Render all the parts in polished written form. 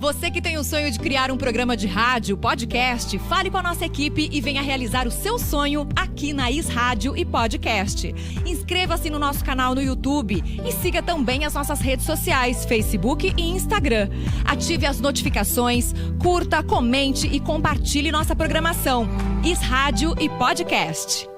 Você que tem o sonho de criar um programa de rádio, podcast, fale com a nossa equipe e venha realizar o seu sonho aqui na Is Rádio e Podcast. Inscreva-se no nosso canal no YouTube e siga também as nossas redes sociais, Facebook e Instagram. Ative as notificações, curta, comente e compartilhe nossa programação. Is Rádio e Podcast.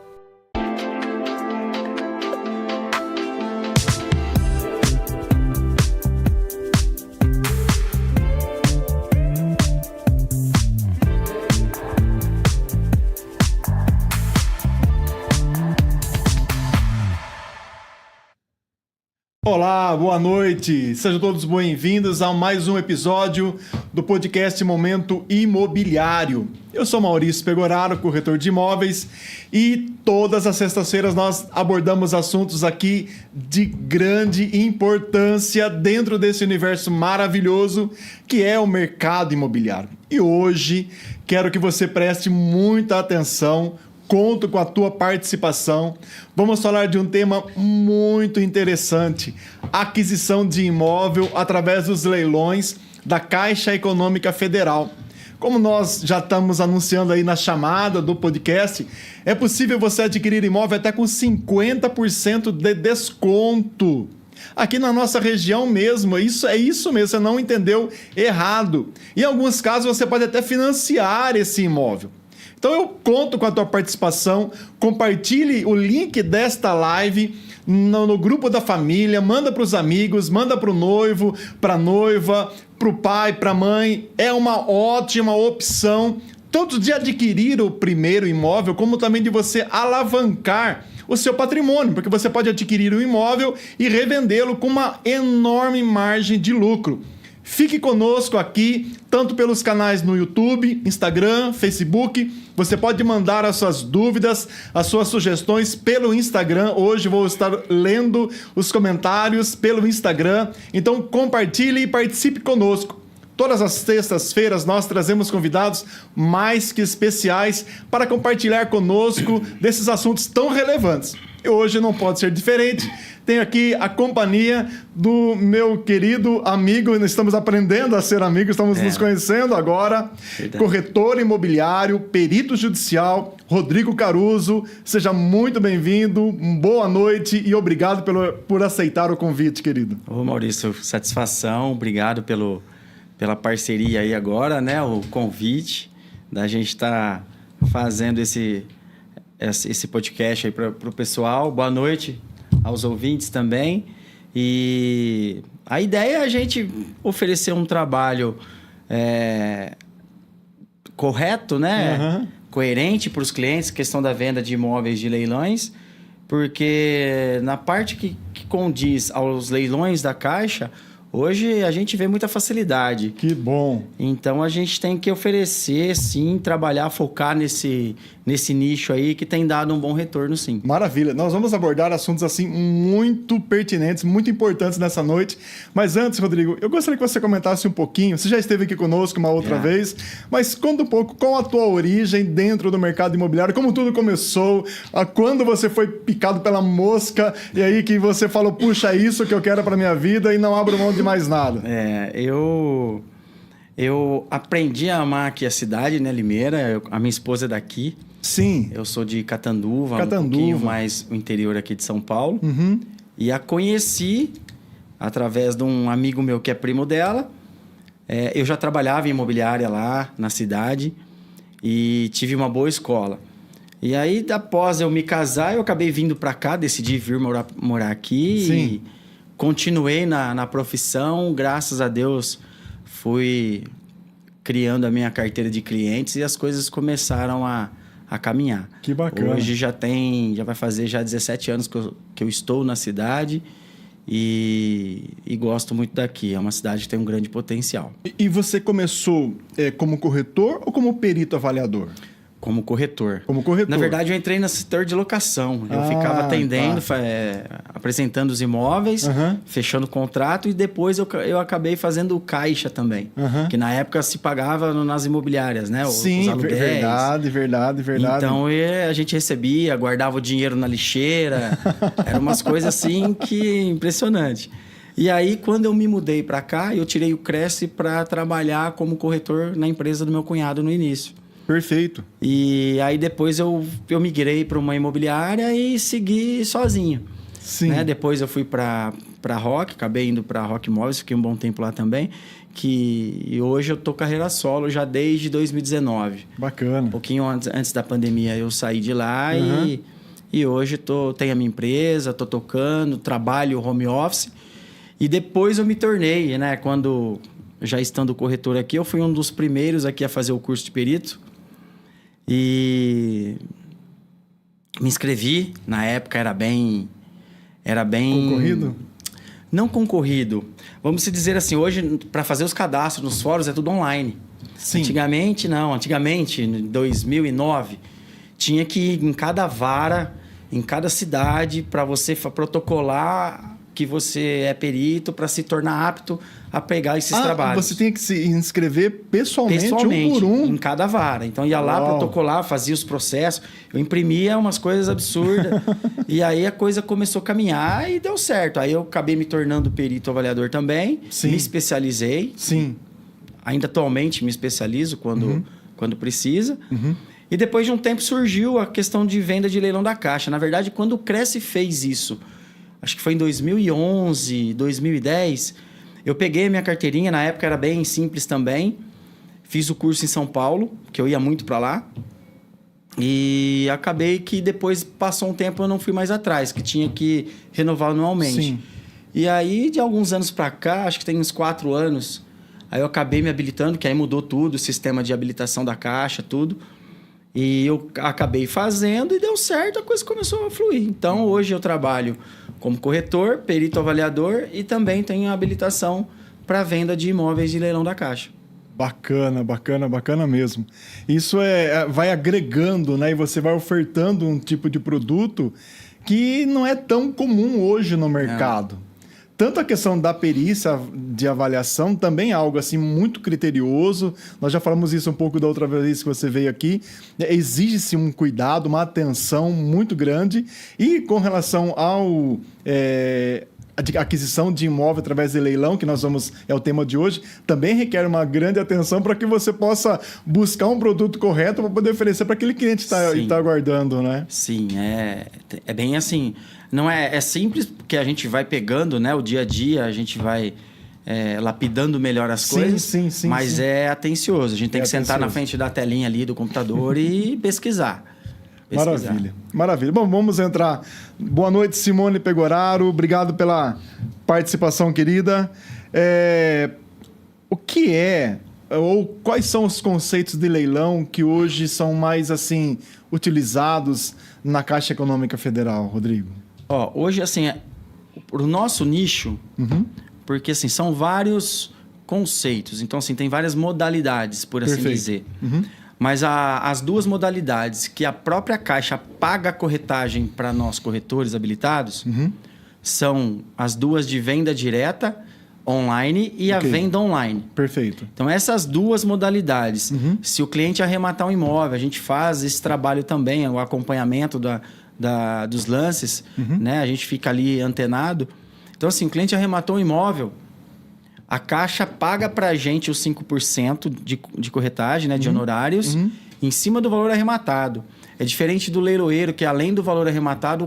Olá, boa noite. Sejam todos bem-vindos a mais um episódio do podcast Momento Imobiliário. Eu sou Maurício Pegoraro, corretor de imóveis, e todas as sextas-feiras nós abordamos assuntos aqui de grande importância dentro desse universo maravilhoso que é o mercado imobiliário. E hoje quero que você preste muita atenção. Conto com a tua participação. Vamos falar de um tema muito interessante: aquisição de imóvel através dos leilões da Caixa Econômica Federal. Como nós já estamos anunciando aí na chamada do podcast, é possível você adquirir imóvel até com 50% de desconto. Aqui na nossa região mesmo, é isso mesmo, você não entendeu errado. Em alguns casos você pode até financiar esse imóvel. Então eu conto com a tua participação, compartilhe o link desta live no grupo da família, manda para os amigos, manda para o noivo, para a noiva, para o pai, para a mãe. É uma ótima opção tanto de adquirir o primeiro imóvel, como também de você alavancar o seu patrimônio, porque você pode adquirir um imóvel e revendê-lo com uma enorme margem de lucro. Fique conosco aqui, tanto pelos canais no YouTube, Instagram, Facebook. Você pode mandar as suas dúvidas, as suas sugestões pelo Instagram. Hoje vou estar lendo os comentários pelo Instagram. Então compartilhe e participe conosco. Todas as sextas-feiras nós trazemos convidados mais que especiais para compartilhar conosco desses assuntos tão relevantes. E hoje não pode ser diferente. Tenho aqui a companhia do meu querido amigo, estamos aprendendo a ser amigos, estamos nos conhecendo agora. Verdade. Corretor imobiliário, perito judicial, Rodrigo Caruso. Seja muito bem-vindo, boa noite e obrigado por aceitar o convite, querido. Ô Maurício, satisfação, obrigado pela parceria aí agora, né? O convite da gente estar fazendo esse podcast aí para o pessoal. Boa noite aos ouvintes também. E a ideia é a gente oferecer um trabalho correto, né? Coerente para os clientes, questão da venda de imóveis de leilões, porque na parte que condiz aos leilões da Caixa, hoje a gente vê muita facilidade. Que bom. Então a gente tem que oferecer, sim, trabalhar, focar nesse nicho aí que tem dado um bom retorno, sim. Maravilha. Nós vamos abordar assuntos assim muito pertinentes, muito importantes nessa noite. Mas antes, Rodrigo, eu gostaria que você comentasse um pouquinho. Você já esteve aqui conosco uma outra vez, mas conta um pouco qual a tua origem dentro do mercado imobiliário, como tudo começou, quando você foi picado pela mosca e aí que você falou, puxa, é isso que eu quero para minha vida e não abro mão de mais nada. Eu aprendi a amar aqui a cidade, né, Limeira. A minha esposa é daqui. Sim. Eu sou de Catanduva, um pouquinho mais o interior aqui de São Paulo. E a conheci através de um amigo meu que é primo dela. Eu já trabalhava em imobiliária lá na cidade e tive uma boa escola. E aí, após eu me casar, eu acabei vindo para cá, decidi vir morar aqui. Sim. E continuei na profissão, graças a Deus fui criando a minha carteira de clientes e as coisas começaram a caminhar. Que bacana. Hoje já vai fazer 17 anos que eu estou na cidade e gosto muito daqui. É uma cidade que tem um grande potencial. E você começou como corretor ou como perito avaliador? Como corretor. Como corretor. Na verdade, eu entrei no setor de locação. Eu ficava atendendo, apresentando os imóveis, fechando o contrato e depois eu acabei fazendo o caixa também. Que na época se pagava nas imobiliárias, né? Sim, os aluguéis. Verdade. Então a gente recebia, guardava o dinheiro na lixeira. Eram umas coisas assim que impressionante. E aí, quando eu me mudei para cá, eu tirei o Cresce para trabalhar como corretor na empresa do meu cunhado no início. Perfeito. E aí depois eu migrei para uma imobiliária e segui sozinho. Sim. Né? Depois eu fui para Rock, acabei indo para Rock Imóveis, fiquei um bom tempo lá também. E hoje eu tô carreira solo já desde 2019. Bacana. Um pouquinho antes da pandemia eu saí de lá e hoje tenho a minha empresa, tô tocando, trabalho home office. E depois eu me tornei, né? Quando já estando corretor aqui, eu fui um dos primeiros aqui a fazer o curso de perito. E me inscrevi, na época era bem... Concorrido? Não concorrido. Vamos se dizer assim, hoje para fazer os cadastros nos fóruns é tudo online. Sim. Antigamente, em 2009, tinha que ir em cada vara, em cada cidade, para você protocolar que você é perito para se tornar apto a pegar esses trabalhos. Você tinha que se inscrever pessoalmente um por um? Em cada vara. Então, ia lá, protocolar, fazia os processos. Eu imprimia umas coisas absurdas. E aí, a coisa começou a caminhar e deu certo. Aí, eu acabei me tornando perito avaliador também. Sim. Me especializei. Sim. Ainda atualmente me especializo quando precisa. E depois de um tempo surgiu a questão de venda de leilão da Caixa. Na verdade, quando o Cresce fez isso, acho que foi em 2011, 2010, eu peguei a minha carteirinha, na época era bem simples também, fiz o curso em São Paulo, que eu ia muito para lá, e acabei que depois passou um tempo eu não fui mais atrás, que tinha que renovar anualmente. Sim. E aí, de alguns anos para cá, acho que tem uns 4 anos, Aí eu acabei me habilitando, que aí mudou tudo, o sistema de habilitação da Caixa, tudo. E eu acabei fazendo e deu certo, a coisa começou a fluir. Então, hoje eu trabalho como corretor, perito avaliador e também tenho habilitação para venda de imóveis de leilão da Caixa. Bacana, bacana, bacana mesmo. Isso vai agregando, né? E você vai ofertando um tipo de produto que não é tão comum hoje no mercado. Tanto a questão da perícia de avaliação também é algo assim muito criterioso. Nós já falamos isso um pouco da outra vez que você veio aqui. Exige-se um cuidado, uma atenção muito grande. E com relação ao aquisição de imóvel através de leilão, que é o tema de hoje, também requer uma grande atenção para que você possa buscar um produto correto para poder oferecer para aquele cliente que está aguardando, né? Sim, é bem assim. Não é simples, porque a gente vai pegando, né, o dia a dia, a gente vai lapidando melhor as coisas, sim, mas é atencioso. A gente tem que sentar na frente da telinha ali do computador e pesquisar. Maravilha. Bom, vamos entrar. Boa noite, Simone Pegoraro. Obrigado pela participação, querida. O que ou quais são os conceitos de leilão que hoje são mais assim utilizados na Caixa Econômica Federal, Rodrigo? Hoje, assim, o nosso nicho, porque assim, são vários conceitos. Então, assim, tem várias modalidades, por assim dizer. Mas as duas modalidades que a própria Caixa paga a corretagem para nós corretores habilitados são as duas de venda direta online e a venda online. Perfeito. Então, essas duas modalidades, se o cliente arrematar um imóvel, a gente faz esse trabalho também, o acompanhamento dos lances, né? A gente fica ali antenado. Então, assim, o cliente arrematou um imóvel, a Caixa paga para a gente os 5% de corretagem, né, de honorários, em cima do valor arrematado. É diferente do leiloeiro, que além do valor arrematado,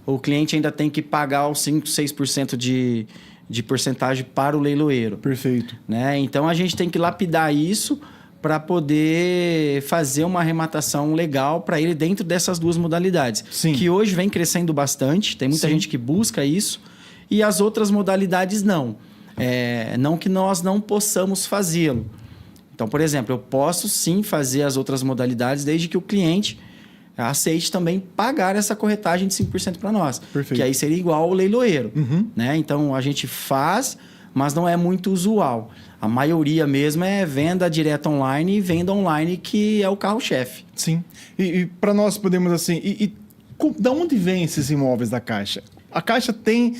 o cliente ainda tem que pagar os 5%, 6% de porcentagem para o leiloeiro. Perfeito. Né? Então, a gente tem que lapidar isso para poder fazer uma arrematação legal para ele dentro dessas duas modalidades. Sim. Que hoje vem crescendo bastante, tem muita gente que busca isso, e as outras modalidades não. Não que nós não possamos fazê-lo. Então, por exemplo, eu posso sim fazer as outras modalidades desde que o cliente aceite também pagar essa corretagem de 5% para nós. Perfeito. Que aí seria igual ao leiloeiro. Né? Então, a gente faz, mas não é muito usual. A maioria mesmo é venda direta online e venda online, que é o carro-chefe. Sim. E para nós podemos assim... da onde vêm esses imóveis da Caixa? A Caixa tem...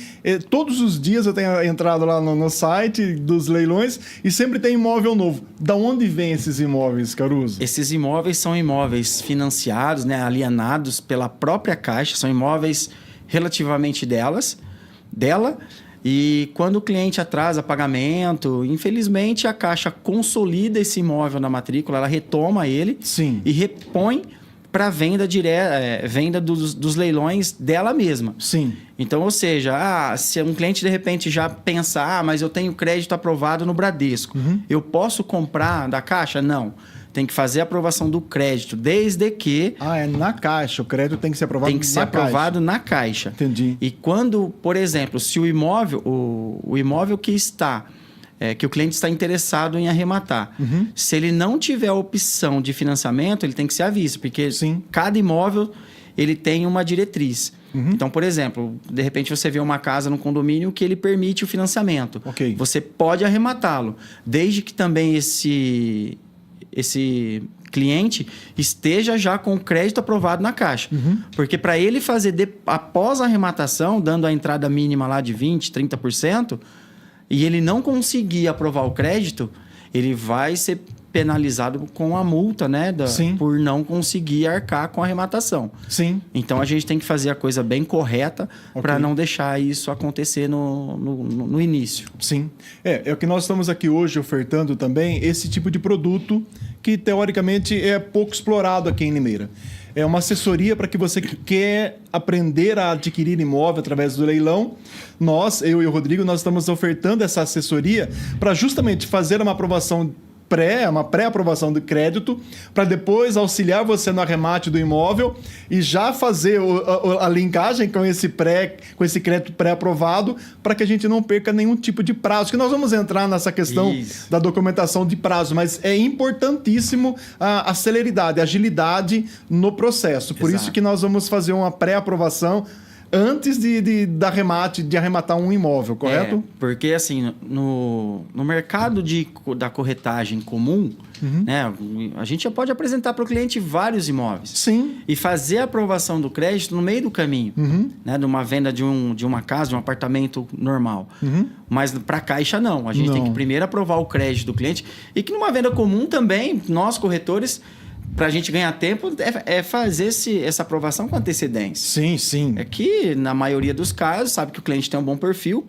todos os dias eu tenho entrado lá no site dos leilões e sempre tem imóvel novo. Da onde vêm esses imóveis, Caruso? Esses imóveis são imóveis financiados, né, alienados pela própria Caixa. São imóveis relativamente dela. E quando o cliente atrasa pagamento, infelizmente a Caixa consolida esse imóvel na matrícula, ela retoma ele. Sim. E repõe para venda direta, venda dos leilões dela mesma. Sim. Então, ou seja, se um cliente de repente já pensa, mas eu tenho crédito aprovado no Bradesco, eu posso comprar da Caixa? Não. Tem que fazer a aprovação do crédito, desde que... é na Caixa. O crédito tem que ser aprovado na Caixa. Tem que ser aprovado na Caixa. Entendi. E quando, por exemplo, se o imóvel que está... que o cliente está interessado em arrematar. Se ele não tiver a opção de financiamento, ele tem que ser à vista, porque cada imóvel ele tem uma diretriz. Então, por exemplo, de repente você vê uma casa no condomínio que ele permite o financiamento. Você pode arrematá-lo, desde que também esse cliente esteja já com o crédito aprovado na Caixa. Porque para ele fazer após a arrematação, dando a entrada mínima lá de 20%, 30%, e ele não conseguir aprovar o crédito, ele vai ser penalizado com a multa, né? Por não conseguir arcar com a arrematação. Sim. Então, a gente tem que fazer a coisa bem correta para não deixar isso acontecer no início. Sim. É o que nós estamos aqui hoje ofertando também, esse tipo de produto que, teoricamente, é pouco explorado aqui em Limeira. É uma assessoria para que você quer aprender a adquirir imóvel através do leilão. Eu e o Rodrigo, nós estamos ofertando essa assessoria para justamente fazer uma aprovação uma pré-aprovação de crédito, para depois auxiliar você no arremate do imóvel e já fazer a linkagem com esse crédito pré-aprovado, para que a gente não perca nenhum tipo de prazo. Que nós vamos entrar nessa questão da documentação de prazo, mas é importantíssimo a celeridade, a agilidade no processo. Por isso que nós vamos fazer uma pré-aprovação antes de arrematar um imóvel, correto? Porque assim, no mercado da corretagem comum, né, a gente já pode apresentar para o cliente vários imóveis. Sim. E fazer a aprovação do crédito no meio do caminho, né, de uma venda de uma casa, de um apartamento normal. Mas para a Caixa não. A gente tem que primeiro aprovar o crédito do cliente. E que numa venda comum também, nós corretores, para a gente ganhar tempo, é fazer essa aprovação com antecedência. Sim, sim. É que, na maioria dos casos, sabe que o cliente tem um bom perfil,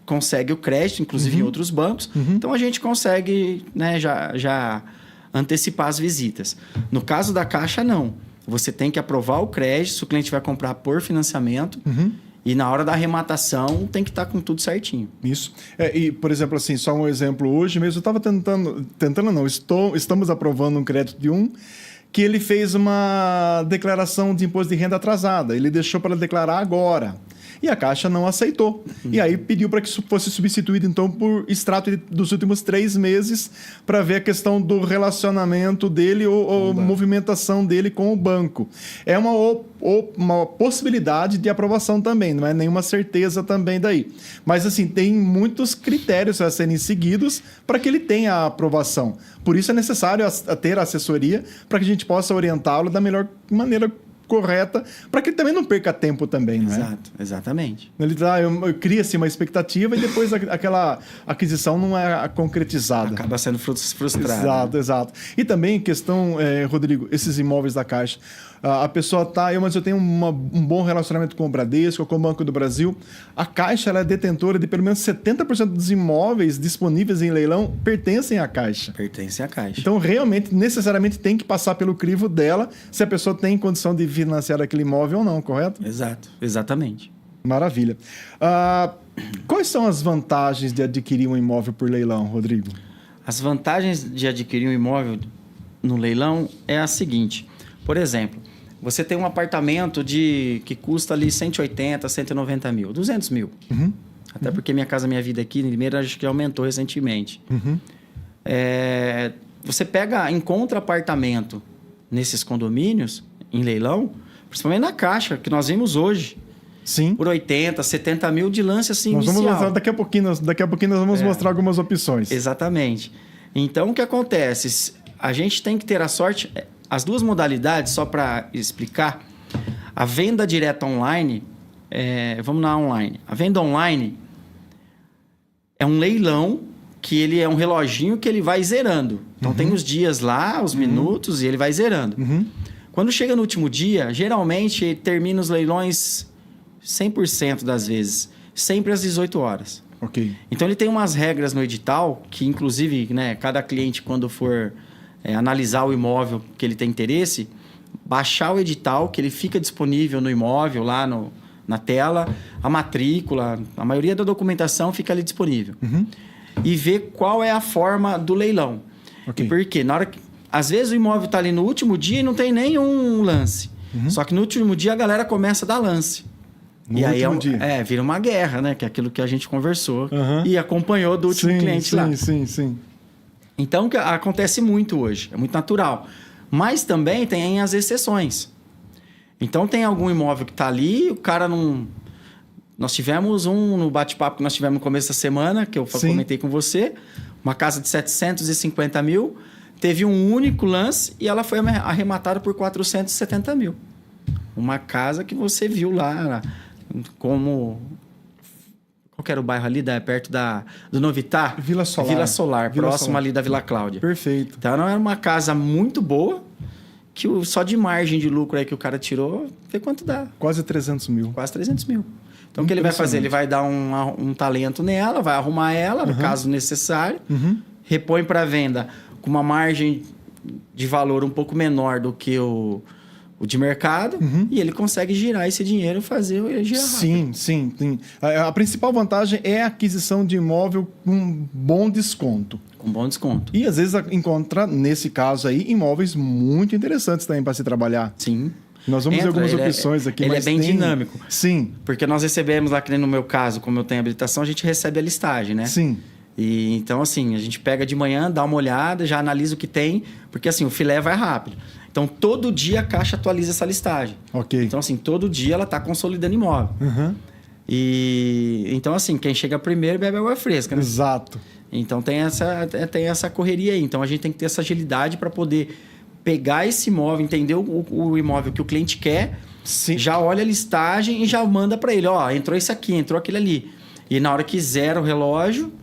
consegue o crédito, inclusive em outros bancos. Então, a gente consegue, né, já antecipar as visitas. No caso da Caixa, não. Você tem que aprovar o crédito, se o cliente vai comprar por financiamento. E na hora da arrematação tem que estar com tudo certinho. Isso. E, por exemplo, assim, só um exemplo. Hoje mesmo eu estava estamos aprovando um crédito de que ele fez uma declaração de imposto de renda atrasada. Ele deixou para declarar agora. E a Caixa não aceitou. E aí pediu para que isso fosse substituído, então, por extrato dos últimos 3 meses, para ver a questão do relacionamento dele ou movimentação dele com o banco. É uma possibilidade de aprovação também, não é nenhuma certeza também daí. Mas, assim, tem muitos critérios a serem seguidos para que ele tenha a aprovação. Por isso é necessário ter assessoria para que a gente possa orientá-lo da melhor maneira correta, para que ele também não perca tempo também, não é? Exato, exatamente. Ele cria-se uma expectativa e depois aquela aquisição não é concretizada. Acaba sendo frustrado. Exato. E também questão, Rodrigo, esses imóveis da Caixa. A pessoa mas eu tenho um bom relacionamento com o Bradesco, com o Banco do Brasil. A Caixa ela é detentora de pelo menos 70% dos imóveis disponíveis em leilão pertencem à Caixa. Pertencem à Caixa. Então, realmente, necessariamente tem que passar pelo crivo dela se a pessoa tem condição de financiar aquele imóvel ou não, correto? Exato, exatamente. Maravilha. Quais são as vantagens de adquirir um imóvel por leilão, Rodrigo? As vantagens de adquirir um imóvel no leilão é a seguinte. Por exemplo, você tem um apartamento que custa ali 180, 190 mil, 200 mil. Até porque Minha Casa Minha Vida aqui em Limeira acho que aumentou recentemente. Você encontra apartamento nesses condomínios, em leilão, principalmente na Caixa, que nós vimos hoje. Sim. Por 80, 70 mil de lance assim nós inicial. Vamos mostrar, daqui a pouquinho nós vamos mostrar algumas opções. Exatamente. Então, o que acontece? A gente tem que ter a sorte... As duas modalidades, só para explicar, a venda direta online, vamos na online. A venda online é um leilão que ele é um reloginho que ele vai zerando. Então, tem os dias lá, os minutos, e ele vai zerando. Quando chega no último dia, geralmente termina os leilões 100% das vezes, sempre às 18 horas. Ok. Então, ele tem umas regras no edital que, inclusive, né, cada cliente, quando for... analisar o imóvel que ele tem interesse, baixar o edital, que ele fica disponível no imóvel, lá na tela, a matrícula, a maioria da documentação fica ali disponível. E ver qual é a forma do leilão. Okay. Porque às vezes o imóvel está ali no último dia e não tem nenhum lance. Só que no último dia a galera começa a dar lance. E aí vira uma guerra, né? Que é aquilo que a gente conversou e acompanhou do último cliente lá. Sim. Então, acontece muito hoje, é muito natural. Mas também tem as exceções. Então, tem algum imóvel que está ali, o cara não... Nós tivemos no bate-papo que nós tivemos no começo da semana, que eu comentei com você, uma casa de 750 mil, teve um único lance e ela foi arrematada por 470 mil. Uma casa que você viu lá como... Qual que era o bairro ali, perto do Novitar? Vila Solar. Próximo ali da Vila Cláudia. Perfeito. Então, era uma casa muito boa, que só de margem de lucro aí que o cara tirou, vê quanto dá. Quase 300 mil. Quase 300 mil. Então, o que ele vai fazer? Ele vai dar um talento nela, vai arrumar ela, no caso necessário, repõe para venda com uma margem de valor um pouco menor do que o o de mercado, e ele consegue girar esse dinheiro e fazer ele girar rápido. Sim. A principal vantagem é a aquisição de imóvel com bom desconto. Com bom desconto. E às vezes encontra, nesse caso aí, imóveis muito interessantes também para se trabalhar. Sim. Nós vamos ver algumas opções aqui. Ele é bem dinâmico. Sim. Porque nós recebemos lá, que nem no meu caso, como eu tenho habilitação, a gente recebe a listagem, né? Sim. E então, assim, a gente pega de manhã, dá uma olhada, já analisa o que tem, porque assim, o filé vai rápido. Então, todo dia a Caixa atualiza essa listagem. Ok. Então, assim, todo dia ela está consolidando imóvel. E então, assim, quem chega primeiro bebe água fresca, né? Exato. Então, tem essa correria aí. Então, a gente tem que ter essa agilidade para poder pegar esse imóvel, entender o imóvel que o cliente quer, Sim. já olha a listagem e já manda para ele. Ó, entrou esse aqui, entrou aquele ali. E na hora que zera o relógio...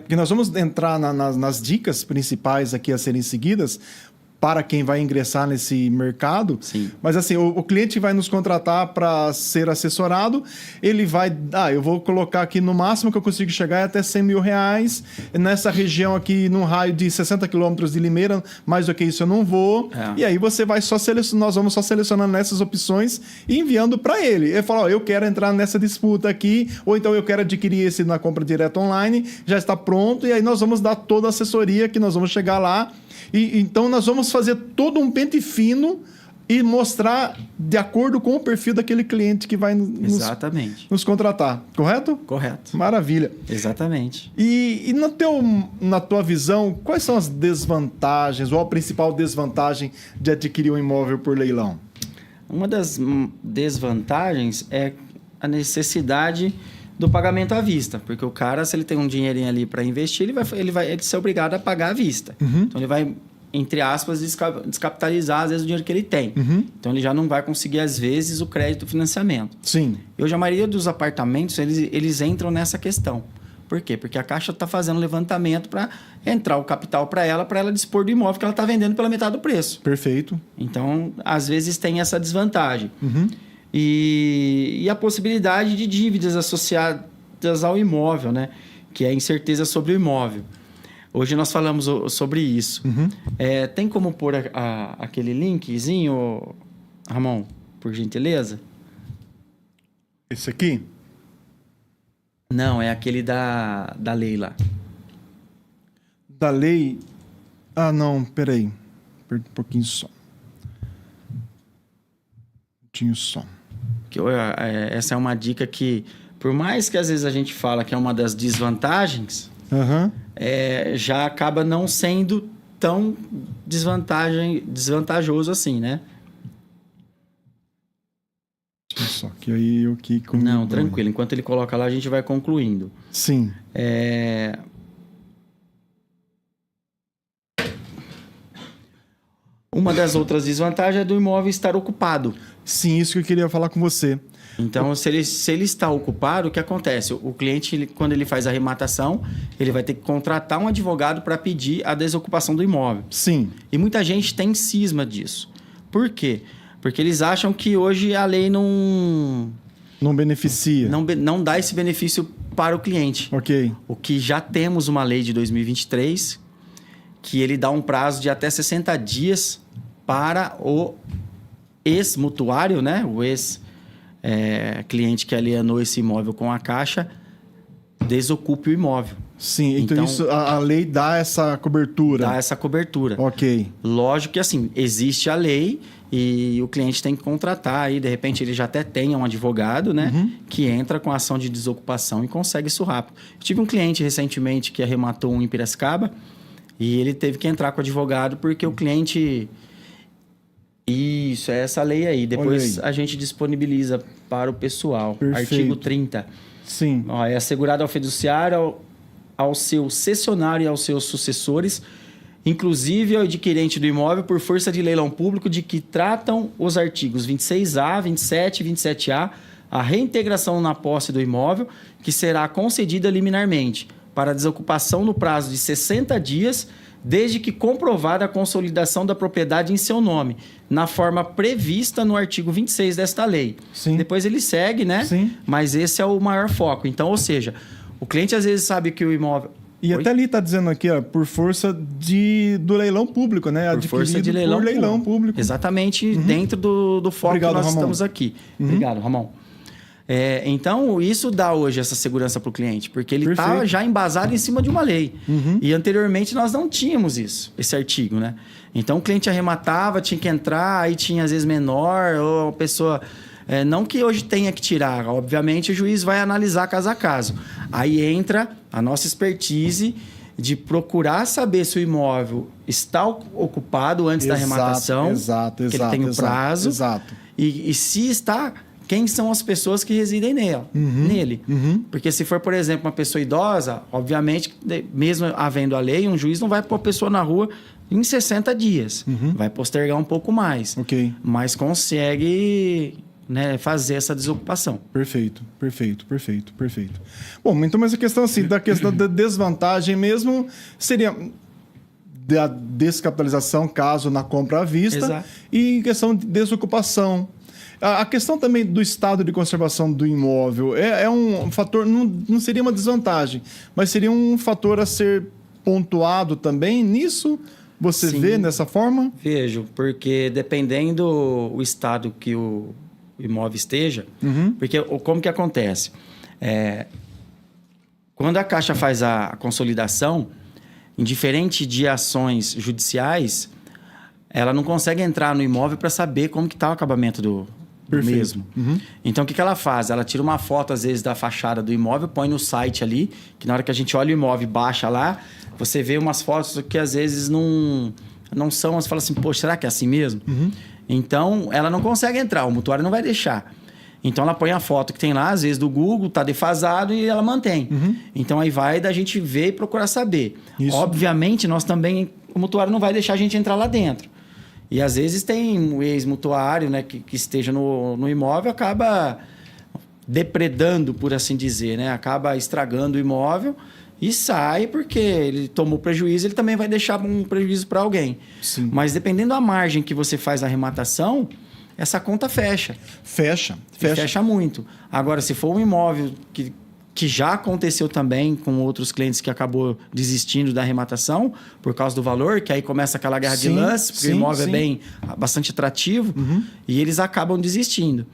Porque nós vamos entrar nas dicas principais aqui a serem seguidas para quem vai ingressar nesse mercado. Sim. Mas assim, o cliente vai nos contratar para ser assessorado, ele vai... eu vou colocar aqui no máximo que eu consigo chegar é até 100 mil reais. Nessa região aqui, num raio de 60 quilômetros de Limeira, mais do que isso eu não vou. E aí você vai nós vamos só selecionando essas opções e enviando para ele. Ele fala, eu quero entrar nessa disputa aqui, ou então eu quero adquirir esse na compra direta online, já está pronto, e aí nós vamos dar toda a assessoria que nós vamos chegar lá. E então nós vamos fazer todo um pente fino e mostrar de acordo com o perfil daquele cliente que vai nos contratar, correto? Correto. Maravilha. Exatamente. E na tua visão, quais são as desvantagens ou a principal desvantagem de adquirir um imóvel por leilão? Uma das desvantagens é a necessidade do pagamento à vista, porque o cara, se ele tem um dinheirinho ali para investir, ele vai ser obrigado a pagar à vista. Então, ele vai, entre aspas, descapitalizar, às vezes, o dinheiro que ele tem. Então, ele já não vai conseguir, às vezes, o crédito, o financiamento. Sim. E hoje, a maioria dos apartamentos, eles entram nessa questão. Por quê? Porque a Caixa está fazendo levantamento para entrar o capital para ela dispor do imóvel que ela está vendendo pela metade do preço. Perfeito. Então, às vezes, tem essa desvantagem. E a possibilidade de dívidas associadas ao imóvel, né? Que é a incerteza sobre o imóvel. Hoje nós falamos sobre isso. Tem como pôr aquele linkzinho, Ramon, por gentileza? Esse aqui? Não, é aquele da lei lá. Da lei? Não, peraí. Perdi um pouquinho só. Que essa é uma dica que, por mais que às vezes a gente fala que é uma das desvantagens, já acaba não sendo tão desvantajoso assim, né? Só que aí eu que... Não, tranquilo. Enquanto ele coloca lá, a gente vai concluindo. Sim. Uma das outras desvantagens é do imóvel estar ocupado. Sim, isso que eu queria falar com você. Então, se ele está ocupado, o que acontece? O cliente, quando ele faz a arrematação, ele vai ter que contratar um advogado para pedir a desocupação do imóvel. Sim. E muita gente tem cisma disso. Por quê? Porque eles acham que hoje a lei não beneficia. Não dá esse benefício para o cliente. Ok. O que já temos uma lei de 2023, que ele dá um prazo de até 60 dias para o ex-mutuário, né? O ex-cliente que alienou esse imóvel com a Caixa, desocupe o imóvel. Sim, então isso, a lei dá essa cobertura. Dá essa cobertura. Ok. Lógico que, assim, existe a lei e o cliente tem que contratar aí, de repente ele já até tenha um advogado, né? Que entra com a ação de desocupação e consegue isso rápido. Eu tive um cliente recentemente que arrematou um em Piracicaba e ele teve que entrar com o advogado porque o cliente... Isso, é essa lei aí. Depois a gente disponibiliza para o pessoal. Perfeito. Artigo 30. Sim. É assegurado ao fiduciário, ao seu cessionário e aos seus sucessores, inclusive ao adquirente do imóvel, por força de leilão público, de que tratam os artigos 26A, 27 e 27A, a reintegração na posse do imóvel, que será concedida liminarmente, para desocupação no prazo de 60 dias, desde que comprovada a consolidação da propriedade em seu nome, na forma prevista no artigo 26 desta lei. Sim. Depois ele segue, né? Sim. Mas esse é o maior foco. Então, ou seja, o cliente às vezes sabe que o imóvel... E até ali está dizendo aqui, ó, por força do leilão público, né? Por força de leilão público. Exatamente, dentro do foco Obrigado, que nós Ramon. estamos aqui. Obrigado, Ramon. Então, isso dá hoje essa segurança para o cliente, porque ele está já embasado em cima de uma lei. E anteriormente nós não tínhamos isso, esse artigo, né? Então, o cliente arrematava, tinha que entrar, aí tinha às vezes menor, ou a pessoa... não que hoje tenha que tirar, obviamente o juiz vai analisar caso a caso. Aí entra a nossa expertise de procurar saber se o imóvel está ocupado antes da arrematação, Exato. que ele tem o prazo, Exato. e se está, quem são as pessoas que residem nele. Porque se for, por exemplo, uma pessoa idosa, obviamente, mesmo havendo a lei, um juiz não vai pôr a pessoa na rua em 60 dias. Vai postergar um pouco mais. Ok. Mas consegue... né, fazer essa desocupação. Perfeito. Bom, então, mas a questão assim, da questão da desvantagem mesmo seria da descapitalização, caso na compra à vista, Exato. e em questão de desocupação. A questão também do estado de conservação do imóvel é um fator, não seria uma desvantagem, mas seria um fator a ser pontuado também nisso? Você Sim. vê dessa forma? Vejo, porque dependendo o estado que o imóvel esteja, porque como que acontece? Quando a Caixa faz a consolidação, indiferente de ações judiciais, ela não consegue entrar no imóvel para saber como que está o acabamento do mesmo. Então, o que ela faz? Ela tira uma foto, às vezes, da fachada do imóvel, põe no site ali, que na hora que a gente olha o imóvel e baixa lá, você vê umas fotos que, às vezes, não são... Você fala assim, poxa, será que é assim mesmo? Então, ela não consegue entrar, o mutuário não vai deixar. Então, ela põe a foto que tem lá, às vezes, do Google, tá defasado e ela mantém. Então, aí vai da gente ver e procurar saber. Isso. Obviamente, nós também... O mutuário não vai deixar a gente entrar lá dentro. E, às vezes, tem um ex-mutuário, né, que esteja no imóvel, acaba depredando, por assim dizer, né? Acaba estragando o imóvel e sai porque ele tomou prejuízo, ele também vai deixar um prejuízo para alguém. Sim. Mas dependendo da margem que você faz na arrematação, essa conta fecha. Fecha muito. Agora, se for um imóvel que já aconteceu também com outros clientes que acabou desistindo da arrematação por causa do valor, que aí começa aquela guerra de lance, porque o imóvel é bastante atrativo, e eles acabam desistindo.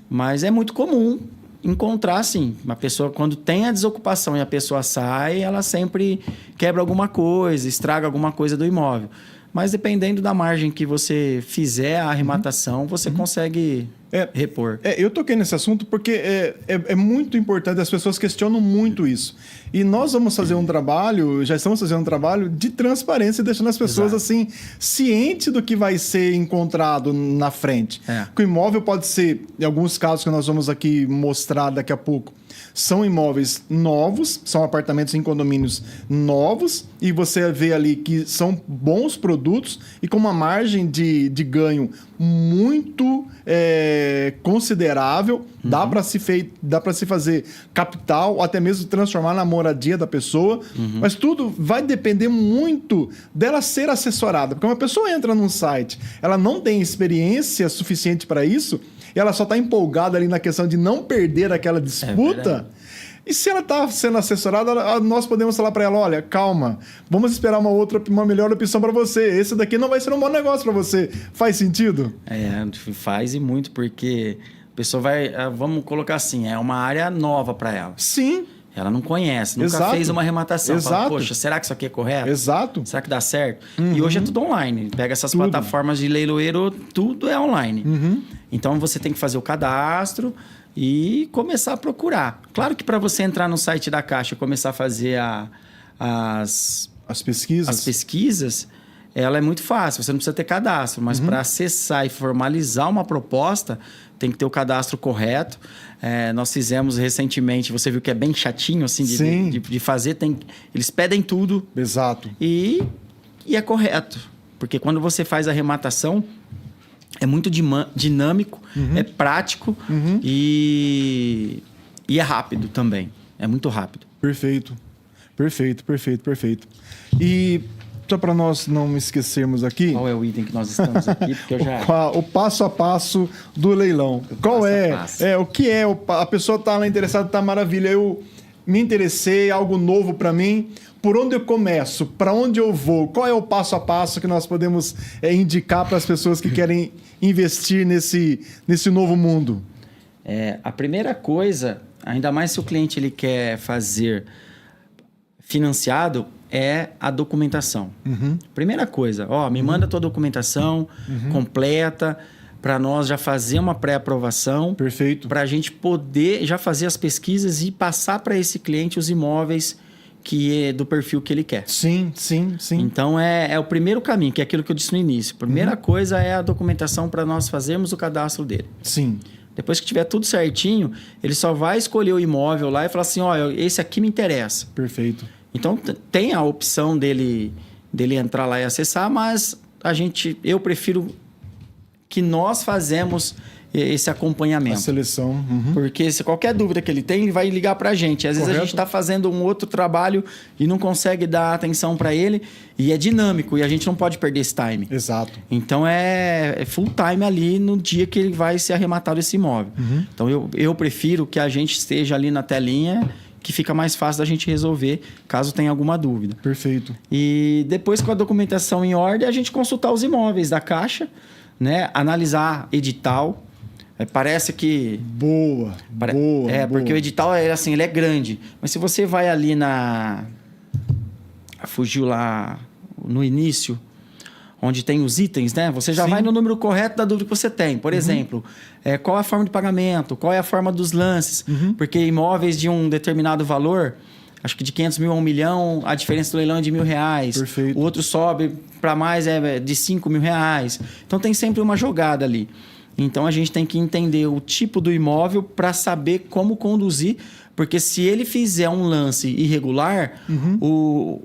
Mas é muito comum encontrar, assim, uma pessoa, quando tem a desocupação e a pessoa sai, ela sempre quebra alguma coisa, estraga alguma coisa do imóvel. Mas dependendo da margem que você fizer a arrematação, você consegue repor. Eu toquei nesse assunto porque é muito importante, as pessoas questionam muito isso. E nós vamos fazer um trabalho, já estamos fazendo um trabalho de transparência, deixando as pessoas assim, cientes do que vai ser encontrado na frente. Que o imóvel pode ser, em alguns casos que nós vamos aqui mostrar daqui a pouco, são imóveis novos, são apartamentos em condomínios novos, e você vê ali que são bons produtos e com uma margem de ganho muito considerável. Dá para se fazer capital, ou até mesmo transformar na moradia da pessoa. Mas tudo vai depender muito dela ser assessorada. Porque uma pessoa entra num site, ela não tem experiência suficiente para isso, e ela só está empolgada ali na questão de não perder aquela disputa. E se ela está sendo assessorada, nós podemos falar para ela, olha, calma, vamos esperar uma melhor opção para você. Esse daqui não vai ser um bom negócio para você. Faz sentido? Faz e muito, porque a pessoa vai... Vamos colocar assim, é uma área nova para ela. Sim. Ela não conhece, nunca fez uma arrematação. Fala, poxa, será que isso aqui é correto? Exato. Será que dá certo? E hoje é tudo online. Pega essas plataformas de leiloeiro, tudo é online. Então, você tem que fazer o cadastro e começar a procurar. Claro que para você entrar no site da Caixa e começar a fazer as pesquisas, ela é muito fácil. Você não precisa ter cadastro. Mas para acessar e formalizar uma proposta, tem que ter o cadastro correto. Nós fizemos recentemente, você viu que é bem chatinho assim de fazer. Eles pedem tudo. Exato. E é correto. Porque quando você faz a arrematação, é muito dinâmico, é prático e é rápido também. É muito rápido. Perfeito. E só para nós não esquecermos aqui... Qual é o item que nós estamos aqui? Porque o passo a passo do leilão. Qual é? O que é? A pessoa está lá interessada, está maravilha. me interessei, algo novo para mim. Por onde eu começo? Para onde eu vou? Qual é o passo a passo que nós podemos indicar para as pessoas que querem investir nesse novo mundo? A primeira coisa, ainda mais se o cliente ele quer fazer financiado, é a documentação. Primeira coisa, me manda a tua documentação completa para nós já fazer uma pré-aprovação. Perfeito. Para a gente poder já fazer as pesquisas e passar para esse cliente os imóveis que é do perfil que ele quer. Sim. Então, é o primeiro caminho, que é aquilo que eu disse no início. Primeira coisa é a documentação para nós fazermos o cadastro dele. Sim. Depois que tiver tudo certinho, ele só vai escolher o imóvel lá e falar assim, esse aqui me interessa. Perfeito. Então, tem a opção dele entrar lá e acessar, mas eu prefiro que nós fazemos esse acompanhamento. A seleção. Porque se qualquer dúvida que ele tem, ele vai ligar para a gente. Às vezes a gente está fazendo um outro trabalho e não consegue dar atenção para ele. E é dinâmico e a gente não pode perder esse time. Exato. Então é full time ali no dia que ele vai ser arrematado esse imóvel. Então eu prefiro que a gente esteja ali na telinha, que fica mais fácil da gente resolver, caso tenha alguma dúvida. Perfeito. E depois, com a documentação em ordem, a gente consultar os imóveis da Caixa, né? Analisar edital. Parece que... Boa. Porque o edital ele é grande. Mas se você vai ali fugiu lá no início, onde tem os itens, né? Você já vai no número correto da dúvida que você tem. Por exemplo, qual é a forma de pagamento? Qual é a forma dos lances? Porque imóveis de um determinado valor, acho que de 500 mil a 1 milhão, a diferença do leilão é de R$1.000. Perfeito. O outro sobe para mais, de R$5.000. Então, tem sempre uma jogada ali. Então, a gente tem que entender o tipo do imóvel para saber como conduzir, porque se ele fizer um lance irregular, o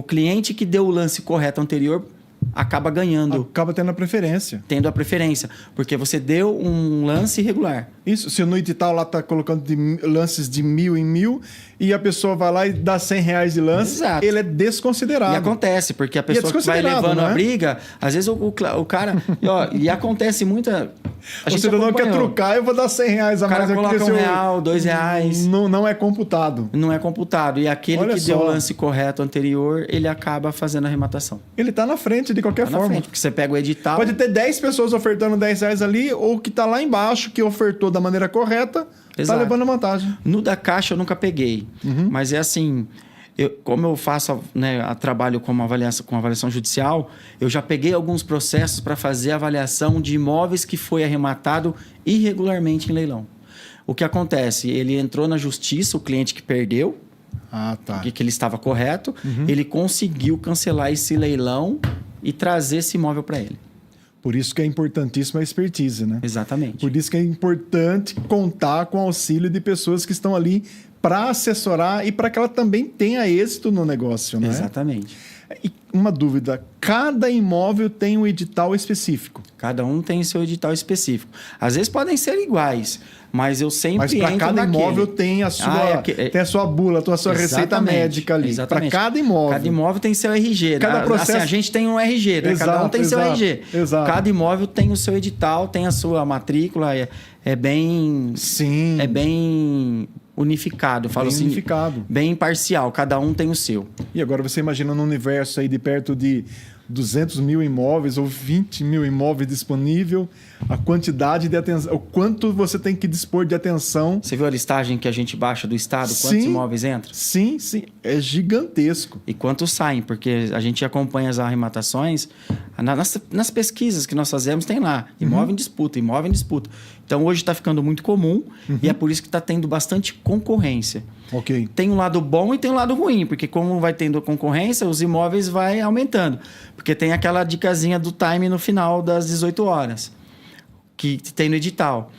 cliente que deu o lance correto anterior acaba ganhando. Acaba tendo a preferência. Tendo a preferência, porque você deu um lance irregular. Isso, se no edital lá está colocando lances de 1.000 em 1.000 e a pessoa vai lá e dá R$100 de lance, exato, ele é desconsiderado. E acontece, porque a pessoa que vai levando a briga, às vezes o cara... e acontece muita... O cidadão quer trocar, eu vou dar R$100 a mais. O cara coloca R$1, R$2. Não é computado. Não é computado. E aquele Olha que deu o lance correto anterior, ele acaba fazendo a arrematação. Ele está na frente de qualquer forma. Porque você pega o edital... Pode ter 10 pessoas ofertando R$10 ali, ou que está lá embaixo, que ofertou da maneira correta, está levando vantagem. No da Caixa eu nunca peguei. Mas é assim... como eu faço, trabalho com avaliação judicial, eu já peguei alguns processos para fazer avaliação de imóveis que foi arrematado irregularmente em leilão. O que acontece? Ele entrou na justiça, o cliente que perdeu, que ele estava correto, ele conseguiu cancelar esse leilão e trazer esse imóvel para ele. Por isso que é importantíssima a expertise, né? Exatamente. Por isso que é importante contar com o auxílio de pessoas que estão ali para assessorar e para que ela também tenha êxito no negócio, né? Exatamente. E uma dúvida, cada imóvel tem um edital específico? Cada um tem seu edital específico. Às vezes podem ser iguais, mas eu sempre entro naquele. Mas para cada imóvel tem a sua, tem a sua bula, a sua receita médica ali. Para cada imóvel. Cada imóvel tem seu RG. Cada processo... Assim, a gente tem um RG, né? Cada um tem seu RG. Exato. Cada imóvel tem o seu edital, tem a sua matrícula, é bem... Sim. É bem... unificado, falo assim, unificado. Bem imparcial, cada um tem o seu. E agora você imagina num universo aí de perto de 200 mil imóveis ou 20 mil imóveis disponível, a quantidade de atenção, o quanto você tem que dispor de atenção. Você viu a listagem que a gente baixa do estado? Quantos imóveis entram? Sim, é gigantesco. E quantos saem? Porque a gente acompanha as arrematações, nas pesquisas que nós fazemos tem lá, imóvel em disputa, imóvel em disputa. Então hoje está ficando muito comum e é por isso que está tendo bastante concorrência. Ok. Tem um lado bom e tem um lado ruim, porque como vai tendo concorrência, os imóveis vai aumentando. Porque tem aquela dicasinha do time no final das 18 horas, que tem no edital.